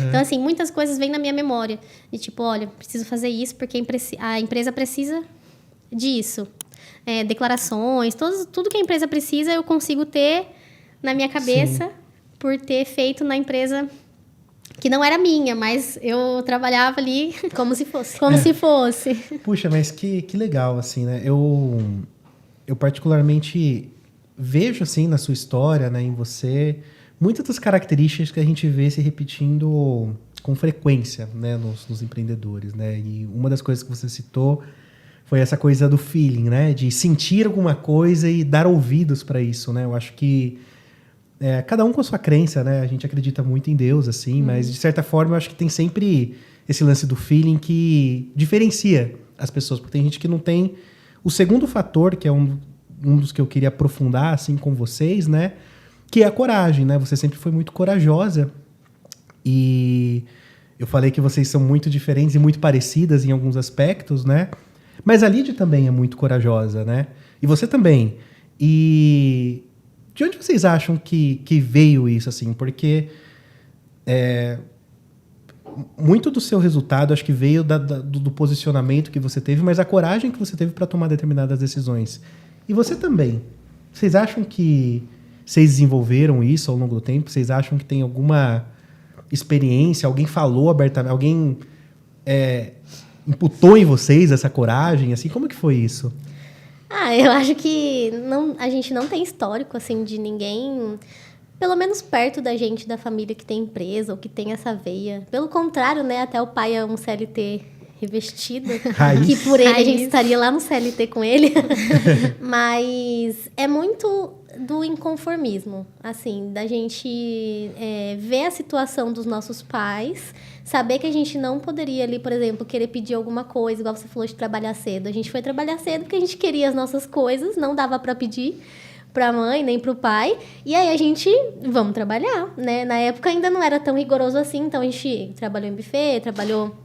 Então, assim, muitas coisas vêm na minha memória. E tipo, olha, preciso fazer isso porque a empresa precisa disso. Declarações, tudo que a empresa precisa eu consigo ter na minha cabeça por ter feito na empresa que não era minha, mas eu trabalhava ali como se fosse. Se fosse. Puxa, mas que legal, assim, né? Eu particularmente vejo, assim, na sua história, né, em você, muitas das características que a gente vê se repetindo com frequência, né, nos empreendedores, né? E uma das coisas que você citou foi essa coisa do feeling, né? De sentir alguma coisa e dar ouvidos para isso, né? Eu acho que cada um com a sua crença, né? A gente acredita muito em Deus, assim, mas de certa forma eu acho que tem sempre esse lance do feeling que diferencia as pessoas, porque tem gente que não tem o segundo fator, que é um dos que eu queria aprofundar, assim, com vocês, né? Que é a coragem, né? Você sempre foi muito corajosa e eu falei que vocês são muito diferentes e muito parecidas em alguns aspectos, né? Mas a Lídia também é muito corajosa, né? E você também. E de onde vocês acham que veio isso, assim? Porque muito do seu resultado, acho que veio do posicionamento que você teve, mas a coragem que você teve para tomar determinadas decisões. E você também. Vocês acham que vocês desenvolveram isso ao longo do tempo? Vocês acham que tem alguma experiência? Alguém falou abertamente? Alguém imputou em vocês essa coragem? Assim, como que foi isso? Eu acho que a gente não tem histórico, assim, de ninguém, pelo menos perto da gente, da família que tem empresa ou que tem essa veia. Pelo contrário, né? Até o pai é um CLT revestido. Raiz. Que por ele a Raiz. gente estaria lá no CLT com ele. Mas é muito do inconformismo, assim, da gente ver a situação dos nossos pais, saber que a gente não poderia ali, por exemplo, querer pedir alguma coisa, igual você falou de trabalhar cedo. A gente foi trabalhar cedo porque a gente queria as nossas coisas, não dava para pedir pra mãe, nem pro pai. E aí a gente, vamos trabalhar, né? Na época ainda não era tão rigoroso assim, então a gente trabalhou em buffet, trabalhou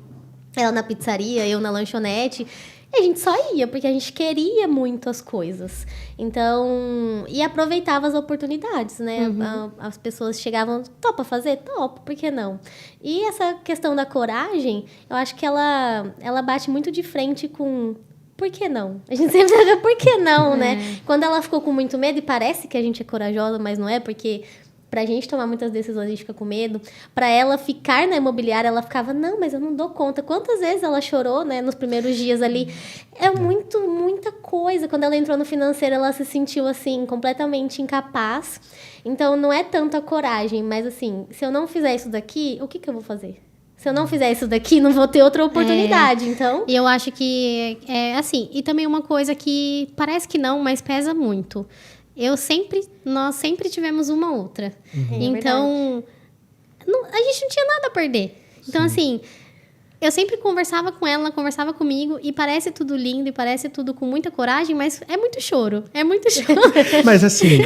ela na pizzaria, eu na lanchonete. E a gente só ia, porque a gente queria muito as coisas. Então, e aproveitava as oportunidades, né? As pessoas chegavam, topa fazer? Topa, por que não? E essa questão da coragem, eu acho que ela bate muito de frente com... Por que não? A gente sempre sabe por que não, né? Quando ela ficou com muito medo, e parece que a gente é corajosa, mas não é, porque... Pra gente tomar muitas decisões, a gente fica com medo. Pra ela ficar na imobiliária, ela ficava, não, mas eu não dou conta. Quantas vezes ela chorou, né, nos primeiros dias ali? É muita coisa. Quando ela entrou no financeiro, ela se sentiu, assim, completamente incapaz. Então, não é tanto a coragem, mas, assim, se eu não fizer isso daqui, o que eu vou fazer? Se eu não fizer isso daqui, não vou ter outra oportunidade, então... E eu acho que, assim, e também uma coisa que parece que não, mas pesa muito. Nós sempre tivemos uma outra. Então, a gente não tinha nada a perder. Então, assim, eu sempre conversava com ela conversava comigo, e parece tudo lindo, e parece tudo com muita coragem, mas é muito choro. É muito choro. Mas assim,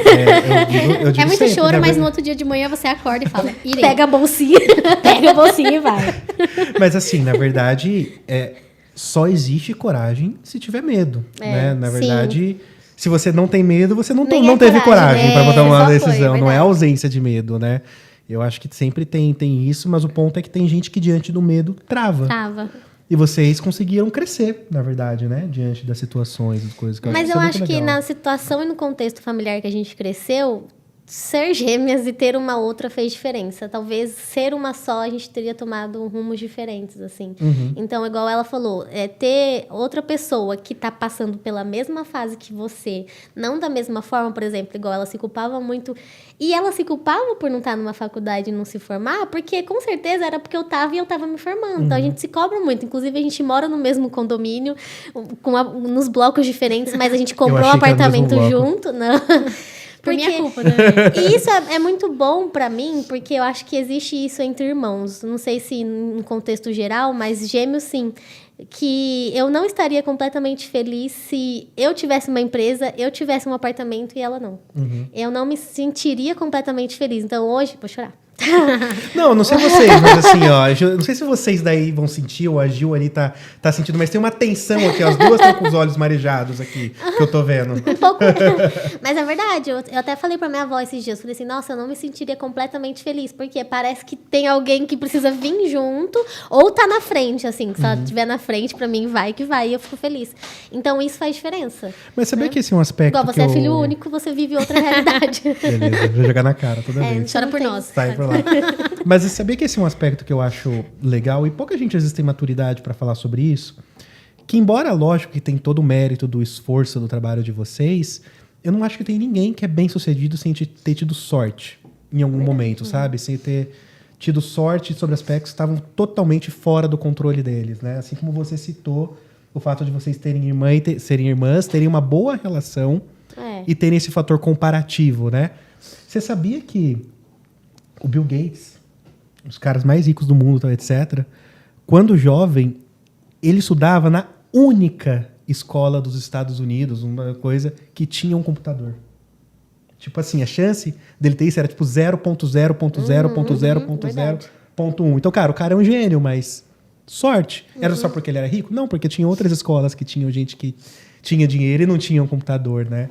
eu digo É muito sempre, choro, né? mas no outro dia de manhã você acorda e fala, irei. Pega a bolsinha. Pega a bolsinha e vai. Mas assim, na verdade, só existe coragem se tiver medo, né? Na verdade... Se você não tem medo, você não teve coragem para botar uma decisão. Não é ausência de medo, né? Eu acho que sempre tem isso, mas o ponto é que tem gente que diante do medo trava. E vocês conseguiram crescer, na verdade, né? Diante das situações, das coisas que Mas eu acho que na situação e no contexto familiar que a gente cresceu, ser gêmeas e ter uma outra fez diferença. Talvez ser uma só, a gente teria tomado rumos diferentes, assim. Então, igual ela falou, ter outra pessoa que tá passando pela mesma fase que você, não da mesma forma, por exemplo, igual ela se culpava muito. E ela se culpava por não estar numa faculdade e não se formar, porque com certeza era porque eu tava me formando. Então, a gente se cobra muito. Inclusive, a gente mora no mesmo condomínio, nos blocos diferentes, mas a gente comprou um apartamento junto. Não... Por minha culpa, né? E isso é muito bom pra mim, porque eu acho que existe isso entre irmãos. Não sei se no contexto geral, mas gêmeos, sim. Que eu não estaria completamente feliz se eu tivesse uma empresa, eu tivesse um apartamento e ela não. Eu não me sentiria completamente feliz. Então, hoje... Vou chorar. Não sei vocês, mas assim, ó, eu não sei se vocês daí vão sentir, ou a Gil ali tá sentindo, mas tem uma tensão aqui, as duas estão com os olhos marejados aqui, que eu tô vendo. Um pouco. Mas é verdade, eu até falei pra minha avó esses dias, falei assim, nossa, eu não me sentiria completamente feliz, porque parece que tem alguém que precisa vir junto, ou tá na frente, assim, se ela estiver na frente, pra mim, vai que vai, e eu fico feliz. Então, isso faz diferença. Mas sabia que esse é um aspecto igual você é filho único, você vive outra realidade. Beleza, vou jogar na cara toda vez. Chora por nós. Sai por lá. Mas sabia que esse é um aspecto que eu acho legal, e pouca gente às vezes tem maturidade para falar sobre isso, que embora, lógico, que tem todo o mérito do esforço do trabalho de vocês, eu não acho que tem ninguém que é bem sucedido sem ter tido sorte em algum momento, sabe? Sem ter tido sorte sobre aspectos que estavam totalmente fora do controle deles, né? Assim como você citou o fato de vocês terem serem irmãs, terem uma boa relação e terem esse fator comparativo, né? Você sabia que o Bill Gates, os caras mais ricos do mundo, etc., quando jovem, ele estudava na única escola dos Estados Unidos, uma coisa que tinha um computador. Tipo assim, a chance dele ter isso era tipo 0.0.0.0.0.1. Então, cara, o cara é um gênio, mas sorte. Era só porque ele era rico? Não, porque tinha outras escolas que tinham gente que tinha dinheiro e não tinha um computador, né?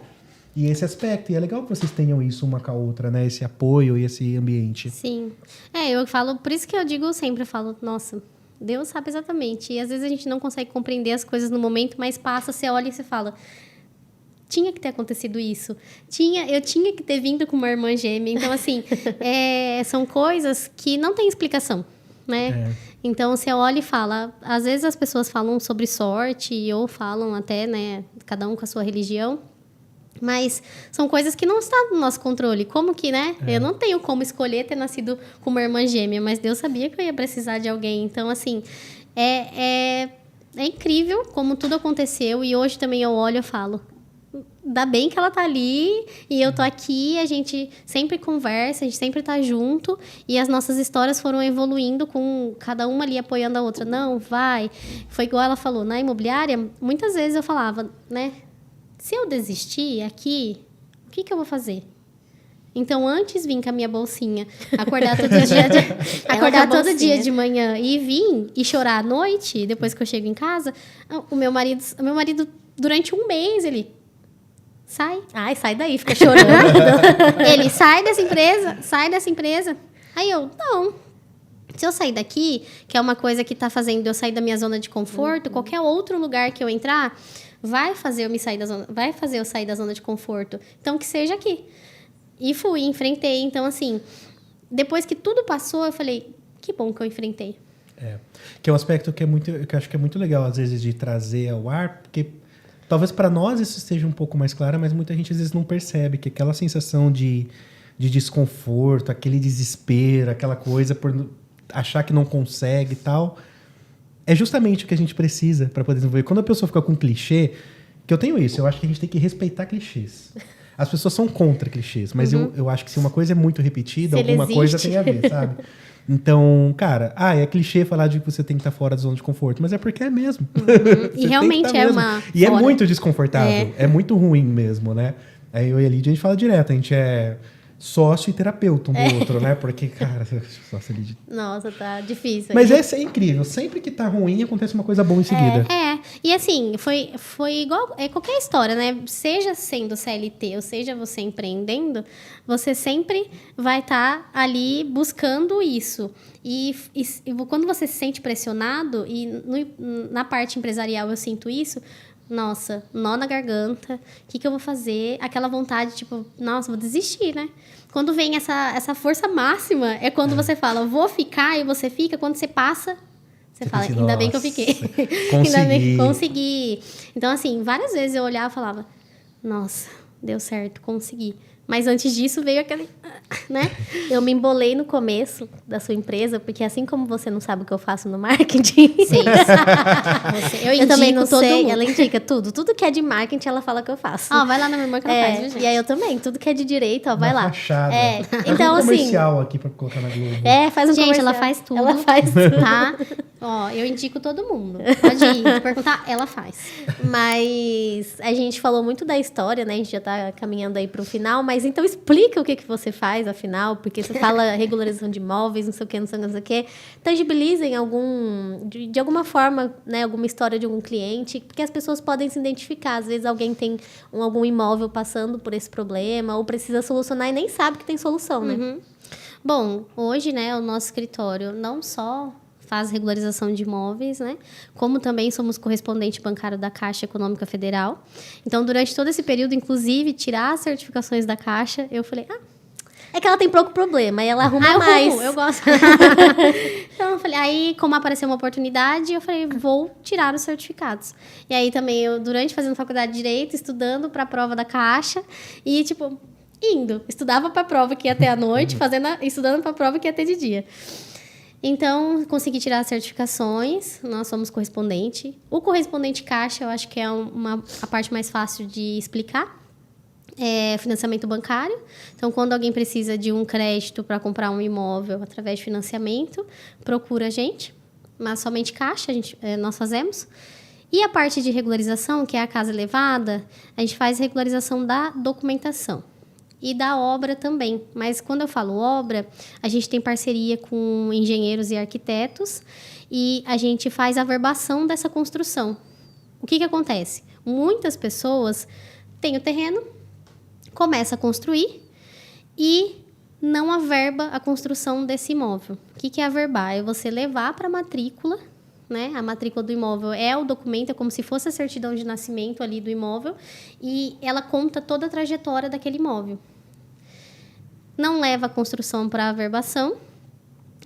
E esse aspecto, e é legal que vocês tenham isso uma com a outra, né? Esse apoio e esse ambiente. Sim. Eu falo, por isso que eu digo sempre, eu falo, nossa, Deus sabe exatamente. E às vezes a gente não consegue compreender as coisas no momento, mas passa, você olha e você fala, tinha que ter acontecido isso. Eu tinha que ter vindo com uma irmã gêmea. Então, assim, são coisas que não tem explicação, né? Então, você olha e fala, às vezes as pessoas falam sobre sorte, ou falam até, né, cada um com a sua religião, mas são coisas que não estão no nosso controle. Como que, né? Eu não tenho como escolher ter nascido com uma irmã gêmea, mas Deus sabia que eu ia precisar de alguém. Então, assim, é incrível como tudo aconteceu. E hoje também eu olho e falo... Ainda bem que ela tá ali e eu tô aqui, a gente sempre conversa, a gente sempre tá junto e as nossas histórias foram evoluindo com cada uma ali apoiando a outra. Não, vai. Foi igual ela falou, na imobiliária, muitas vezes eu falava, né? Se eu desistir aqui, o que eu vou fazer? Então, antes vim com a minha bolsinha, acordar todo dia de manhã e vim e chorar à noite, depois que eu chego em casa, o meu marido durante um mês, ele... sai daí, fica chorando. Ele, sai dessa empresa. Aí eu, não. Se eu sair daqui, que é uma coisa que tá fazendo eu sair da minha zona de conforto, qualquer outro lugar que eu entrar, vai fazer eu sair da zona de conforto. Então, que seja aqui. E fui, enfrentei. Então, assim, depois que tudo passou, eu falei, que bom que eu enfrentei. Que é um aspecto que eu acho que é muito legal, às vezes, de trazer ao ar, porque talvez para nós isso esteja um pouco mais claro, mas muita gente às vezes não percebe que aquela sensação de desconforto, aquele desespero, aquela coisa por achar que não consegue e tal, é justamente o que a gente precisa para poder desenvolver. Quando a pessoa fica com clichê, que eu tenho isso, eu acho que a gente tem que respeitar clichês. As pessoas são contra clichês, mas eu acho que se uma coisa é muito repetida, alguma coisa tem a ver, sabe? Então, cara, é clichê falar de que você tem que estar fora da zona de conforto, mas é porque é mesmo. E realmente é uma... E é muito desconfortável, é muito ruim mesmo, né? Aí eu e a Lídia, a gente fala direto, a gente é sócio e terapeuta um do outro, né? Porque, cara, sócio Lídia... Nossa, tá difícil. Mas essa é incrível, sempre que tá ruim, acontece uma coisa boa em seguida. E assim, foi igual qualquer história, né? Seja sendo CLT ou seja você empreendendo, você sempre vai estar ali buscando isso. E quando você se sente pressionado, e na parte empresarial eu sinto isso, nossa, nó na garganta, o que eu vou fazer? Aquela vontade, tipo, nossa, vou desistir, né? Quando vem essa força máxima, é quando você fala, vou ficar, e você fica. Quando você passa, você fala, ainda bem que eu fiquei. Ainda bem que consegui. Então, assim, várias vezes eu olhava e falava, nossa, deu certo, consegui. Mas antes disso veio aquele... né? Eu me embolei no começo da sua empresa, porque assim como você não sabe o que eu faço no marketing... Sim. eu também não sei. Ela indica tudo. Tudo que é de marketing, ela fala que eu faço. Vai lá na minha irmã que ela faz, viu, gente? E aí eu também. Tudo que é de direito, vai lá. Fachada. Então, faz um comercial aqui pra colocar na Globo. Faz um comercial. Ela faz tudo. Ela faz tudo. Tá? Eu indico todo mundo. Pode ir, perguntar, ela faz. Mas a gente falou muito da história, né? A gente já tá caminhando aí pro final, mas então explica o que você faz, afinal, porque você fala regularização de imóveis, não sei o que, não sei o que. Tangibilizem de alguma forma, né, alguma história de algum cliente, porque as pessoas podem se identificar. Às vezes alguém tem algum imóvel passando por esse problema, ou precisa solucionar e nem sabe que tem solução, né? Bom, hoje, né, o nosso escritório não só faz regularização de imóveis, né? Como também somos correspondente bancário da Caixa Econômica Federal. Então, durante todo esse período, inclusive, tirar as certificações da Caixa, eu falei, é que ela tem pouco problema, e ela arruma mais. Eu gosto. Então, eu falei, aí, como apareceu uma oportunidade, eu falei, vou tirar os certificados. E aí, também, durante fazendo faculdade de Direito, estudando para a prova da Caixa, e, tipo, estudava para a prova que ia ter à noite, estudando para a prova que ia ter de dia. Então, consegui tirar as certificações, nós somos correspondente. O correspondente Caixa, eu acho que é a parte mais fácil de explicar. É financiamento bancário. Então, quando alguém precisa de um crédito para comprar um imóvel através de financiamento, procura a gente. Mas somente Caixa nós fazemos. E a parte de regularização, que é a casa elevada, a gente faz regularização da documentação. E da obra também. Mas quando eu falo obra, a gente tem parceria com engenheiros e arquitetos e a gente faz a averbação dessa construção. O que acontece? Muitas pessoas têm o terreno, começam a construir e não averba a construção desse imóvel. O que é averbar? É você levar para a matrícula, né? A matrícula do imóvel é o documento, é como se fosse a certidão de nascimento ali do imóvel e ela conta toda a trajetória daquele imóvel. Não leva a construção para a averbação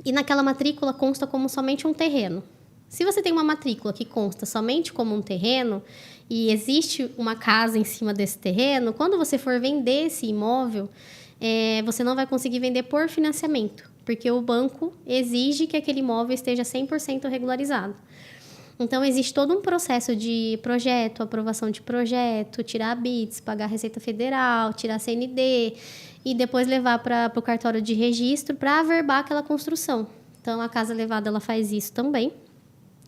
e naquela matrícula consta como somente um terreno. Se você tem uma matrícula que consta somente como um terreno e existe uma casa em cima desse terreno, quando você for vender esse imóvel, você não vai conseguir vender por financiamento, porque o banco exige que aquele imóvel esteja 100% regularizado. Então, existe todo um processo de projeto, aprovação de projeto, tirar a BITS, pagar a Receita Federal, tirar a CND e depois levar para o cartório de registro para averbar aquela construção. Então, a Casa Levada ela faz isso também,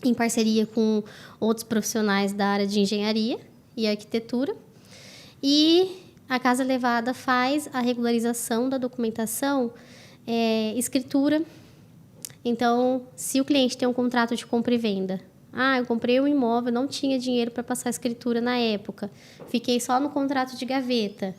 em parceria com outros profissionais da área de engenharia e arquitetura. E a Casa Levada faz a regularização da documentação, escritura. Então, se o cliente tem um contrato de compra e venda, eu comprei um imóvel, não tinha dinheiro para passar a escritura na época, fiquei só no contrato de gaveta,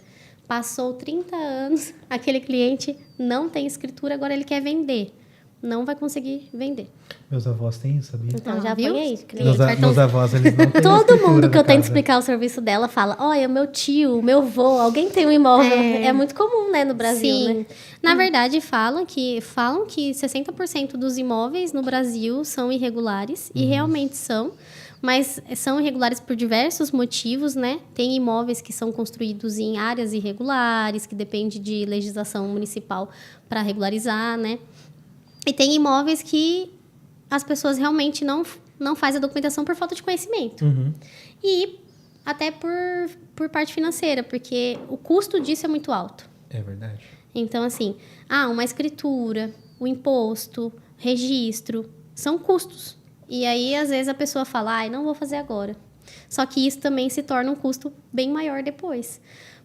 passou 30 anos, aquele cliente não tem escritura, agora ele quer vender. Não vai conseguir vender. Meus avós têm isso, sabia? Então, já viu? Meus avós, eles não têm Todo mundo que eu tento explicar o serviço dela fala, olha, meu tio, meu avô, alguém tem um imóvel. É muito comum, né, no Brasil, Sim. né? Na verdade, falam que 60% dos imóveis no Brasil são irregulares, e realmente são, mas são irregulares por diversos motivos, né? Tem imóveis que são construídos em áreas irregulares, que depende de legislação municipal para regularizar, né? E tem imóveis que as pessoas realmente não fazem a documentação por falta de conhecimento. E até por parte financeira, porque o custo disso é muito alto. É verdade. Então, assim, uma escritura, o imposto, registro, são custos. E aí, às vezes, a pessoa fala, não vou fazer agora. Só que isso também se torna um custo bem maior depois.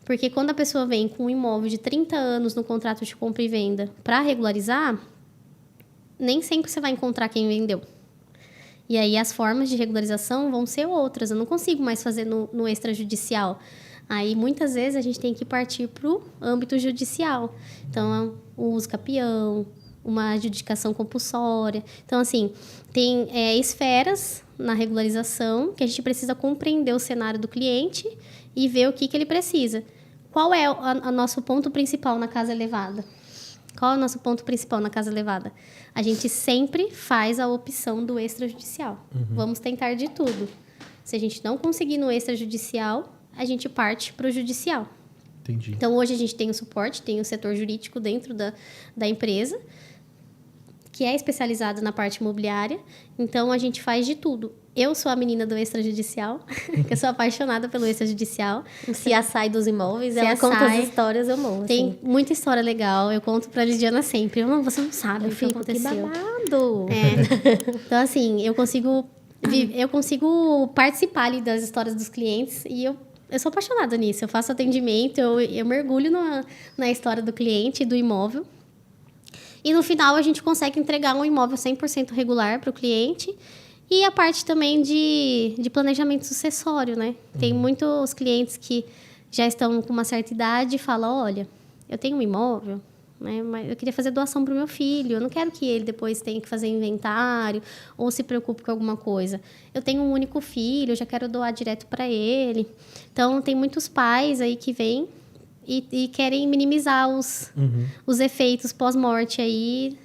Porque quando a pessoa vem com um imóvel de 30 anos no contrato de compra e venda para regularizar, nem sempre você vai encontrar quem vendeu. E aí as formas de regularização vão ser outras. Eu não consigo mais fazer no extrajudicial. Aí muitas vezes a gente tem que partir para o âmbito judicial. Então, o uso capião, uma adjudicação compulsória. Então, assim, tem esferas na regularização que a gente precisa compreender o cenário do cliente e ver o que ele precisa. Qual é o nosso ponto principal na Casa Levada? Qual é o nosso ponto principal na Casa Levada? A gente sempre faz a opção do extrajudicial. Vamos tentar de tudo. Se a gente não conseguir no extrajudicial, a gente parte para o judicial. Entendi. Então, hoje a gente tem o suporte, tem o setor jurídico dentro da empresa, que é especializado na parte imobiliária. Então, a gente faz de tudo. Eu sou a menina do extrajudicial, que eu sou apaixonada pelo extrajudicial. O CSI dos imóveis, ela CSI, conta as histórias, eu morro. Tem assim. muita história legal, eu conto pra Lidiana sempre. Você não sabe o que aconteceu. Que babado! Então, assim, eu consigo participar ali das histórias dos clientes e eu sou apaixonada nisso. Eu faço atendimento, eu mergulho na história do cliente, do imóvel. E no final a gente consegue entregar um imóvel 100% regular para o cliente. E a parte também de planejamento sucessório, né? Tem muitos clientes que já estão com uma certa idade e falam, olha, eu tenho um imóvel, né? Mas eu queria fazer doação para o meu filho. Eu não quero que ele depois tenha que fazer inventário ou se preocupe com alguma coisa. Eu tenho um único filho, eu já quero doar direto para ele. Então, tem muitos pais aí que vêm e querem minimizar os efeitos pós-morte aí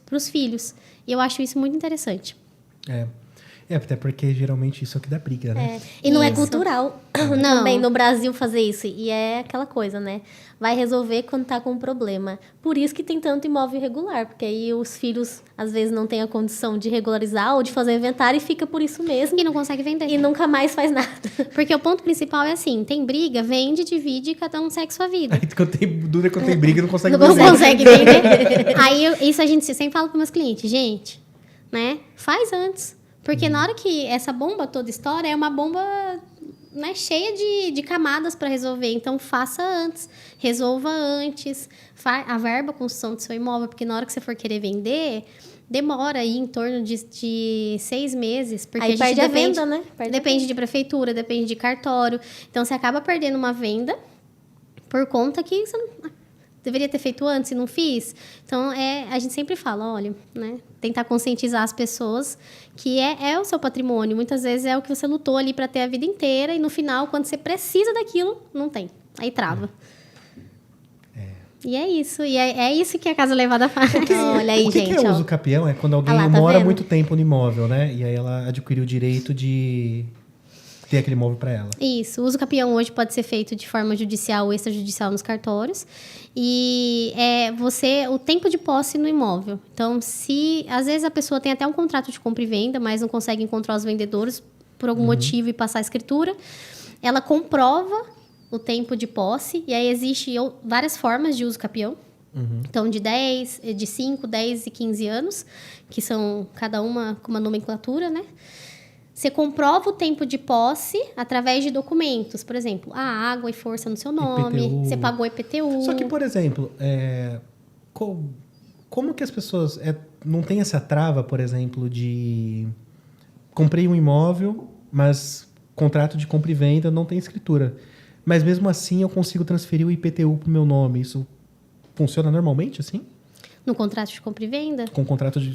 para os filhos. E eu acho isso muito interessante. Até porque geralmente isso é o que dá briga, né? E não é cultural também no Brasil fazer isso. E é aquela coisa, né? Vai resolver quando tá com um problema. Por isso que tem tanto imóvel irregular. Porque aí os filhos, às vezes, não têm a condição de regularizar ou de fazer inventário e fica por isso mesmo. E não consegue vender. E nunca mais faz nada. Porque o ponto principal é assim, tem briga, vende, divide e cada um segue sua vida. Aí quando tem briga, não consegue Não vender. consegue vender. Aí isso a gente sempre fala para meus clientes. Gente, né? Faz antes. Porque na hora que essa bomba toda estoura, é uma bomba, né, cheia de camadas para resolver. Então, faça antes. Resolva antes. Averba a construção do seu imóvel. Porque na hora que você for querer vender, demora aí em torno de 6 meses. Porque aí a gente perde a venda, né? Depende de prefeitura, depende de cartório. Então, você acaba perdendo uma venda por conta que você deveria ter feito antes e não fiz. Então, a gente sempre fala, olha, né? Tentar conscientizar as pessoas que é o seu patrimônio. Muitas vezes é o que você lutou ali para ter a vida inteira e no final, quando você precisa daquilo, não tem. Aí trava. E é isso. E é isso que a Casa Levada faz. Olha aí, o que gente. Que é uso capião? É quando alguém tá mora vendo? muito tempo no imóvel, né? E aí ela adquiriu o direito de ter aquele imóvel para ela. Isso. O uso capião hoje pode ser feito de forma judicial ou extrajudicial nos cartórios. E o tempo de posse no imóvel. Então, se às vezes a pessoa tem até um contrato de compra e venda, mas não consegue encontrar os vendedores por algum motivo e passar a escritura, ela comprova o tempo de posse, e aí existe várias formas de uso capião. Então, de 5, 10 e 15 anos, que são cada uma com uma nomenclatura, né? Você comprova o tempo de posse através de documentos. Por exemplo, a água e força no seu nome, IPTU. Você pagou IPTU. Só que, por exemplo, como que as pessoas não tem essa trava, por exemplo, de comprei um imóvel, mas contrato de compra e venda não tem escritura. Mas mesmo assim eu consigo transferir o IPTU para o meu nome. Isso funciona normalmente assim? No contrato de compra e venda?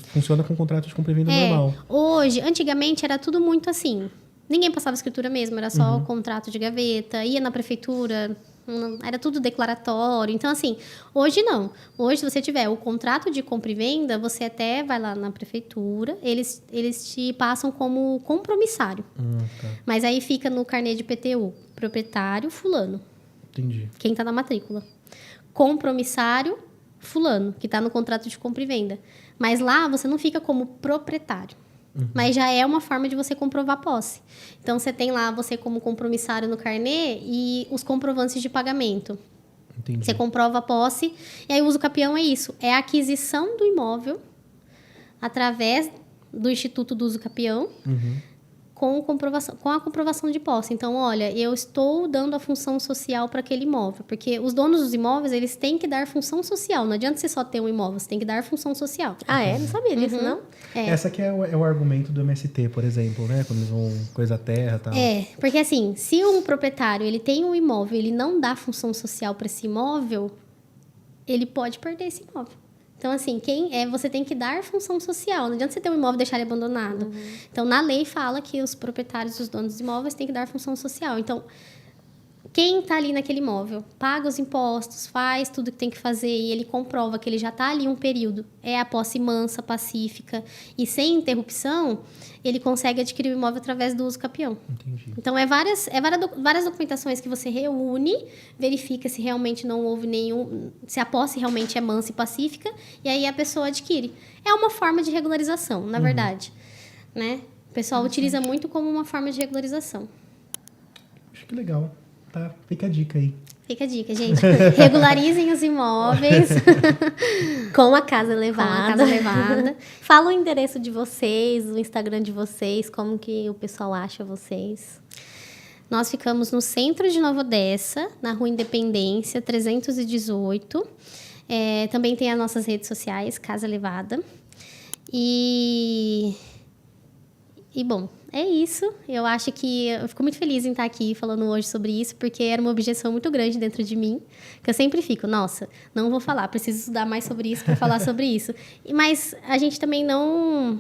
Funciona com contrato de compra e venda normal. Hoje, antigamente era tudo muito assim. Ninguém passava escritura mesmo, era só contrato de gaveta, ia na prefeitura, era tudo declaratório. Então, assim, hoje não. Hoje, se você tiver o contrato de compra e venda, você até vai lá na prefeitura, eles te passam como compromissário. Tá. Mas aí fica no carnê de IPTU, proprietário fulano. Entendi. Quem está na matrícula. Compromissário fulano, que está no contrato de compra e venda. Mas lá você não fica como proprietário. Mas já é uma forma de você comprovar a posse. Então, você tem lá você como compromissário no carnê e os comprovantes de pagamento. Entendi. Você comprova a posse. E aí, o uso capião é isso. É a aquisição do imóvel através do Instituto do Uso Capião com a comprovação de posse. Então, olha, eu estou dando a função social para aquele imóvel. Porque os donos dos imóveis, eles têm que dar função social. Não adianta você só ter um imóvel, você tem que dar função social. Ah, é? Não sabia disso, não? Essa aqui é o argumento do MST, por exemplo, né? Quando eles vão coisa terra e tal. Porque assim, se um proprietário ele tem um imóvel e ele não dá função social para esse imóvel, ele pode perder esse imóvel. Então, assim, você tem que dar função social. Não adianta você ter um imóvel e deixar ele abandonado. Então, na lei fala que os proprietários, os donos dos imóveis, têm que dar função social. Então, quem está ali naquele imóvel paga os impostos, faz tudo que tem que fazer e ele comprova que ele já está ali um período, é a posse mansa, pacífica e sem interrupção, ele consegue adquirir o imóvel através do uso capião. Entendi. Então, várias documentações que você reúne, verifica se realmente não houve se a posse realmente é mansa e pacífica, e aí a pessoa adquire. É uma forma de regularização, na verdade. Né? O pessoal utiliza muito como uma forma de regularização. Acho que legal. Tá, fica a dica aí. Fica a dica, gente. Regularizem os imóveis. Com a casa elevada. Com a casa elevada. Fala o endereço de vocês, o Instagram de vocês, como que o pessoal acha vocês. Nós ficamos no centro de Nova Odessa, na Rua Independência, 318. Também tem as nossas redes sociais, Casa Elevada. E bom, é isso. Eu acho que eu fico muito feliz em estar aqui falando hoje sobre isso, porque era uma objeção muito grande dentro de mim, que eu sempre fico, nossa, não vou falar, preciso estudar mais sobre isso para falar sobre isso. Mas a gente também não,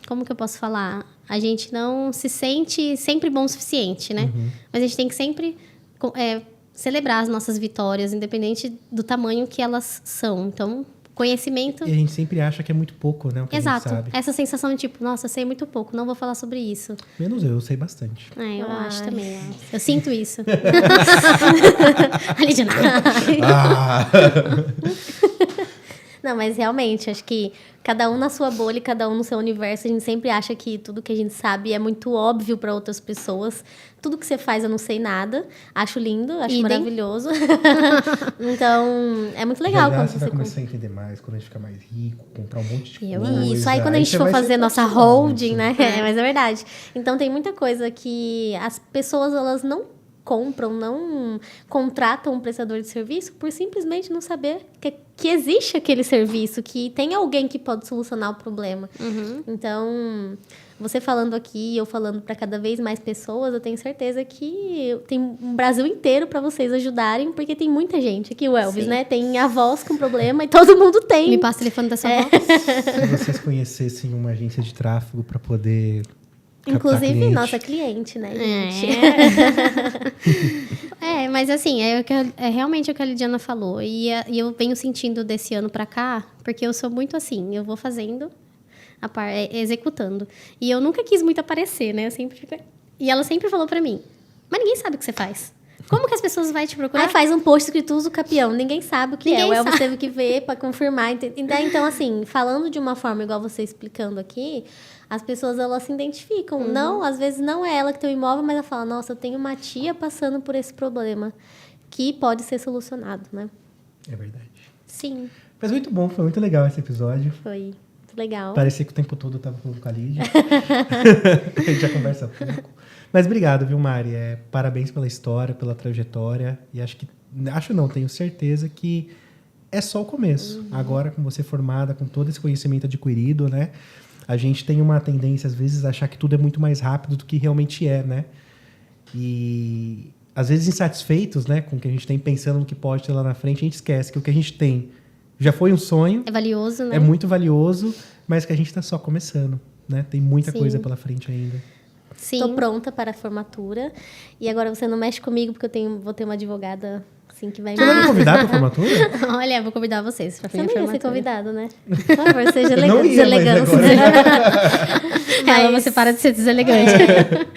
como que eu posso falar? A gente não se sente sempre bom o suficiente, né? Mas a gente tem que sempre celebrar as nossas vitórias, independente do tamanho que elas são. Então, conhecimento... E a gente sempre acha que é muito pouco, né? O que Exato. A gente sabe. Essa sensação de tipo, nossa, eu sei muito pouco, não vou falar sobre isso. Menos eu sei bastante. Eu acho também. Eu sinto isso. A Lidiana. Não, mas realmente, acho que cada um na sua bolha, cada um no seu universo, a gente sempre acha que tudo que a gente sabe é muito óbvio para outras pessoas. Tudo que você faz eu não sei nada. Acho lindo, acho maravilhoso. Então, é muito legal quando você vai começar a entender mais, quando a gente ficar mais rico, comprar um monte de coisa. Isso, aí quando a gente for fazer nossa holding, né? Mas é verdade. Então, tem muita coisa que as pessoas, elas não compram, não contratam um prestador de serviço por simplesmente não saber que existe aquele serviço, que tem alguém que pode solucionar o problema. Então, você falando aqui, eu falando para cada vez mais pessoas, eu tenho certeza que tem um Brasil inteiro para vocês ajudarem, porque tem muita gente. Aqui o Elvis, né? Tem avós com problema e todo mundo tem. Me passa o telefone da sua avó. Se vocês conhecessem uma agência de tráfego para poder... Inclusive, cliente. Nossa cliente, né, gente? Mas assim, é realmente o que a Lidiana falou. E eu venho sentindo desse ano pra cá, porque eu sou muito assim, eu vou fazendo, executando. E eu nunca quis muito aparecer, né? E ela sempre falou pra mim, mas ninguém sabe o que você faz. Como que as pessoas vão te procurar? Aí faz um post escrito usa o capião. Ninguém sabe o que Ninguém é. O Elvis sabe. teve que ver para confirmar. Então, assim, falando de uma forma igual você explicando aqui, as pessoas, elas se identificam. Não, às vezes não é ela que tem o imóvel, mas ela fala, nossa, eu tenho uma tia passando por esse problema que pode ser solucionado, né? É verdade. Sim. Mas muito bom, foi muito legal esse episódio. Foi muito legal. Parecia que o tempo todo eu tava falando com a Lídia. A gente já conversa pouco. Mas obrigado, viu, Mari? Parabéns pela história, pela trajetória. E tenho certeza que é só o começo. Agora, com você formada, com todo esse conhecimento adquirido, né? A gente tem uma tendência, às vezes, a achar que tudo é muito mais rápido do que realmente é, né? E, às vezes, insatisfeitos, né? Com o que a gente tem, pensando no que pode ter lá na frente, a gente esquece que o que a gente tem já foi um sonho. É valioso, né? É muito valioso, mas que a gente está só começando, né? Tem muita Sim. coisa pela frente ainda. Sim. Tô pronta para a formatura. E agora você não mexe comigo, porque vou ter uma advogada assim que vai Você vai me convidar para a formatura? Olha, vou convidar vocês para Você minha não ia ser formatura. convidado, né? Por favor, seja Não ia, deselegante. Ela, você para de ser deselegante.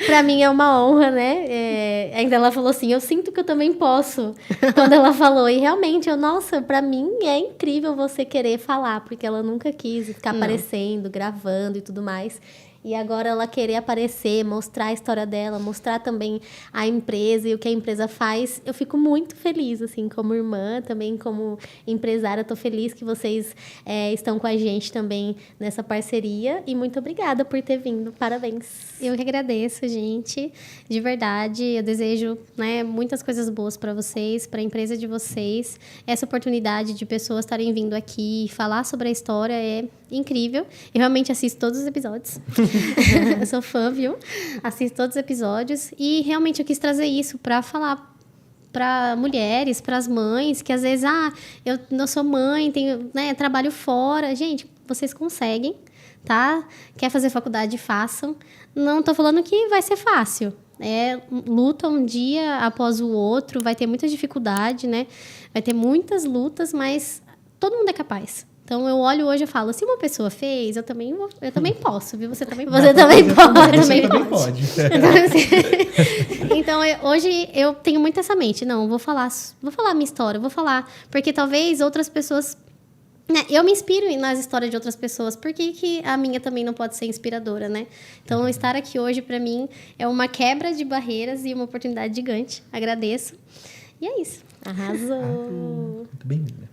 Pra mim é uma honra, né? Ainda ela falou assim, eu sinto que eu também posso. Quando ela falou, e realmente, nossa, pra mim é incrível você querer falar, porque ela nunca quis ficar aparecendo, gravando e tudo mais. E agora ela querer aparecer, mostrar a história dela, mostrar também a empresa e o que a empresa faz. Eu fico muito feliz, assim, como irmã, também como empresária. Estou feliz que vocês estão com a gente também nessa parceria. E muito obrigada por ter vindo. Parabéns. Eu que agradeço, gente. De verdade, eu desejo, né, muitas coisas boas para vocês, para a empresa de vocês. Essa oportunidade de pessoas estarem vindo aqui e falar sobre a história é incrível. Eu realmente assisto todos os episódios. Eu sou fã, viu? Assisto todos os episódios. E realmente eu quis trazer isso para falar para mulheres, para as mães, que às vezes, eu não sou mãe, tenho, né, trabalho fora. Gente, vocês conseguem, tá? Quer fazer faculdade, façam. Não tô falando que vai ser fácil. Luta um dia após o outro, vai ter muita dificuldade, né? Vai ter muitas lutas, mas todo mundo é capaz. Então, eu olho hoje e falo, se uma pessoa fez, eu também posso, viu? Você também pode. Você também pode. Você também pode. Então, hoje eu tenho muito essa mente. Não, vou falar a minha história, vou falar. Porque talvez outras pessoas... Né, eu me inspiro nas histórias de outras pessoas. Por que a minha também não pode ser inspiradora, né? Então, estar aqui hoje, para mim, é uma quebra de barreiras e uma oportunidade gigante. Agradeço. E é isso. Arrasou. Muito bem, Lívia.